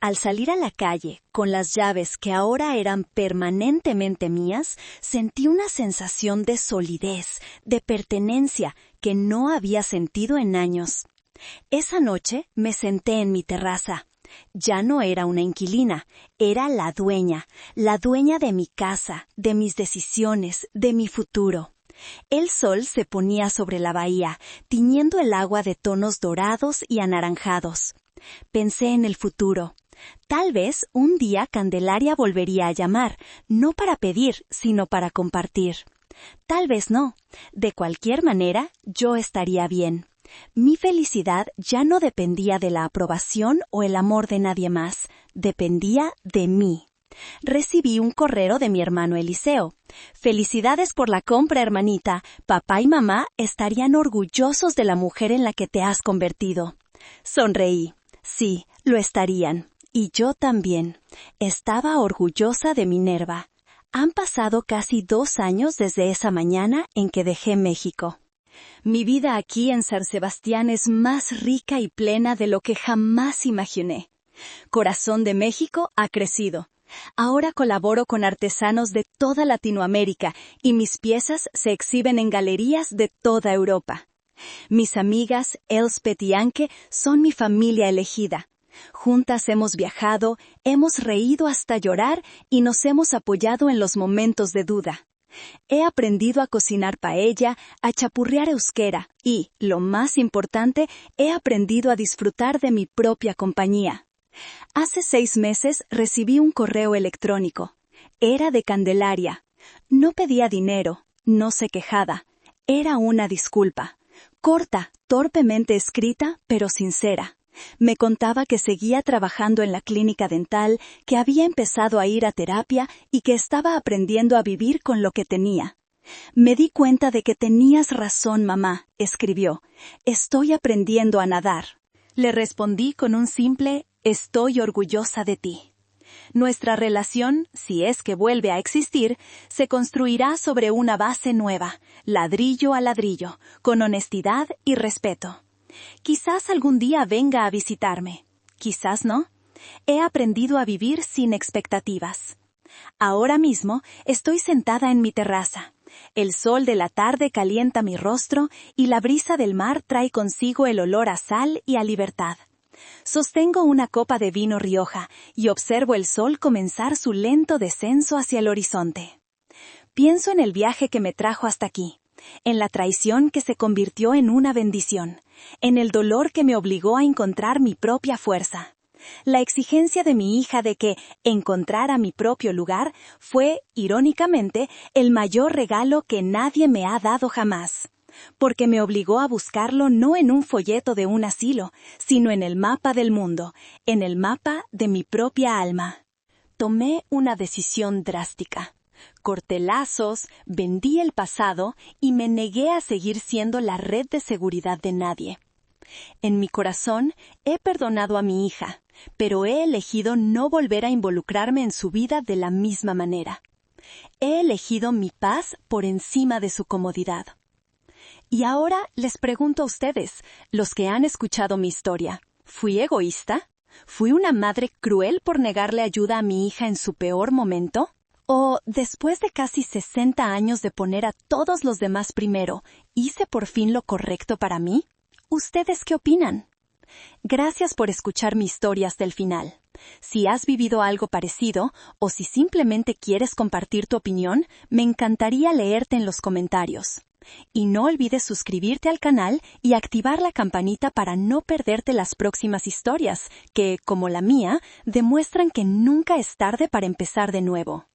Al salir a la calle, con las llaves que ahora eran permanentemente mías, sentí una sensación de solidez, de pertenencia, que no había sentido en años. Esa noche me senté en mi terraza. Ya no era una inquilina, era la dueña de mi casa, de mis decisiones, de mi futuro. El sol se ponía sobre la bahía, tiñendo el agua de tonos dorados y anaranjados. Pensé en el futuro. Tal vez un día Candelaria volvería a llamar, no para pedir, sino para compartir. Tal vez no. De cualquier manera, yo estaría bien. Mi felicidad ya no dependía de la aprobación o el amor de nadie más, dependía de mí. Recibí un correo de mi hermano Eliseo. Felicidades por la compra, hermanita. Papá y mamá estarían orgullosos de la mujer en la que te has convertido. Sonreí. Sí, lo estarían. Y yo también. Estaba orgullosa de Minerva. Han pasado casi 2 años desde esa mañana en que dejé México. Mi vida aquí en San Sebastián es más rica y plena de lo que jamás imaginé. Corazón de México ha crecido. Ahora colaboro con artesanos de toda Latinoamérica y mis piezas se exhiben en galerías de toda Europa. Mis amigas Elspeth y Anke son mi familia elegida. Juntas hemos viajado, hemos reído hasta llorar y nos hemos apoyado en los momentos de duda. He aprendido a cocinar paella, a chapurrear euskera y, lo más importante, he aprendido a disfrutar de mi propia compañía. Hace 6 meses recibí un correo electrónico. Era de Candelaria. No pedía dinero, no se quejaba. Era una disculpa. Corta, torpemente escrita, pero sincera. Me contaba que seguía trabajando en la clínica dental, que había empezado a ir a terapia y que estaba aprendiendo a vivir con lo que tenía. Me di cuenta de que tenías razón, mamá, escribió. Estoy aprendiendo a nadar. Le respondí con un simple, estoy orgullosa de ti. Nuestra relación, si es que vuelve a existir, se construirá sobre una base nueva, ladrillo a ladrillo, con honestidad y respeto. Quizás algún día venga a visitarme. Quizás no. He aprendido a vivir sin expectativas. Ahora mismo estoy sentada en mi terraza. El sol de la tarde calienta mi rostro y la brisa del mar trae consigo el olor a sal y a libertad. Sostengo una copa de vino Rioja y observo el sol comenzar su lento descenso hacia el horizonte. Pienso en el viaje que me trajo hasta aquí. En la traición que se convirtió en una bendición, en el dolor que me obligó a encontrar mi propia fuerza. La exigencia de mi hija de que encontrara mi propio lugar fue, irónicamente, el mayor regalo que nadie me ha dado jamás, porque me obligó a buscarlo no en un folleto de un asilo, sino en el mapa del mundo, en el mapa de mi propia alma. Tomé una decisión drástica. Corté lazos, vendí el pasado y me negué a seguir siendo la red de seguridad de nadie. En mi corazón he perdonado a mi hija, pero he elegido no volver a involucrarme en su vida de la misma manera. He elegido mi paz por encima de su comodidad. Y ahora les pregunto a ustedes, los que han escuchado mi historia, ¿fui egoísta? ¿Fui una madre cruel por negarle ayuda a mi hija en su peor momento? ¿O, después de casi 60 años de poner a todos los demás primero, hice por fin lo correcto para mí? ¿Ustedes qué opinan? Gracias por escuchar mi historia hasta el final. Si has vivido algo parecido, o si simplemente quieres compartir tu opinión, me encantaría leerte en los comentarios. Y no olvides suscribirte al canal y activar la campanita para no perderte las próximas historias, que, como la mía, demuestran que nunca es tarde para empezar de nuevo.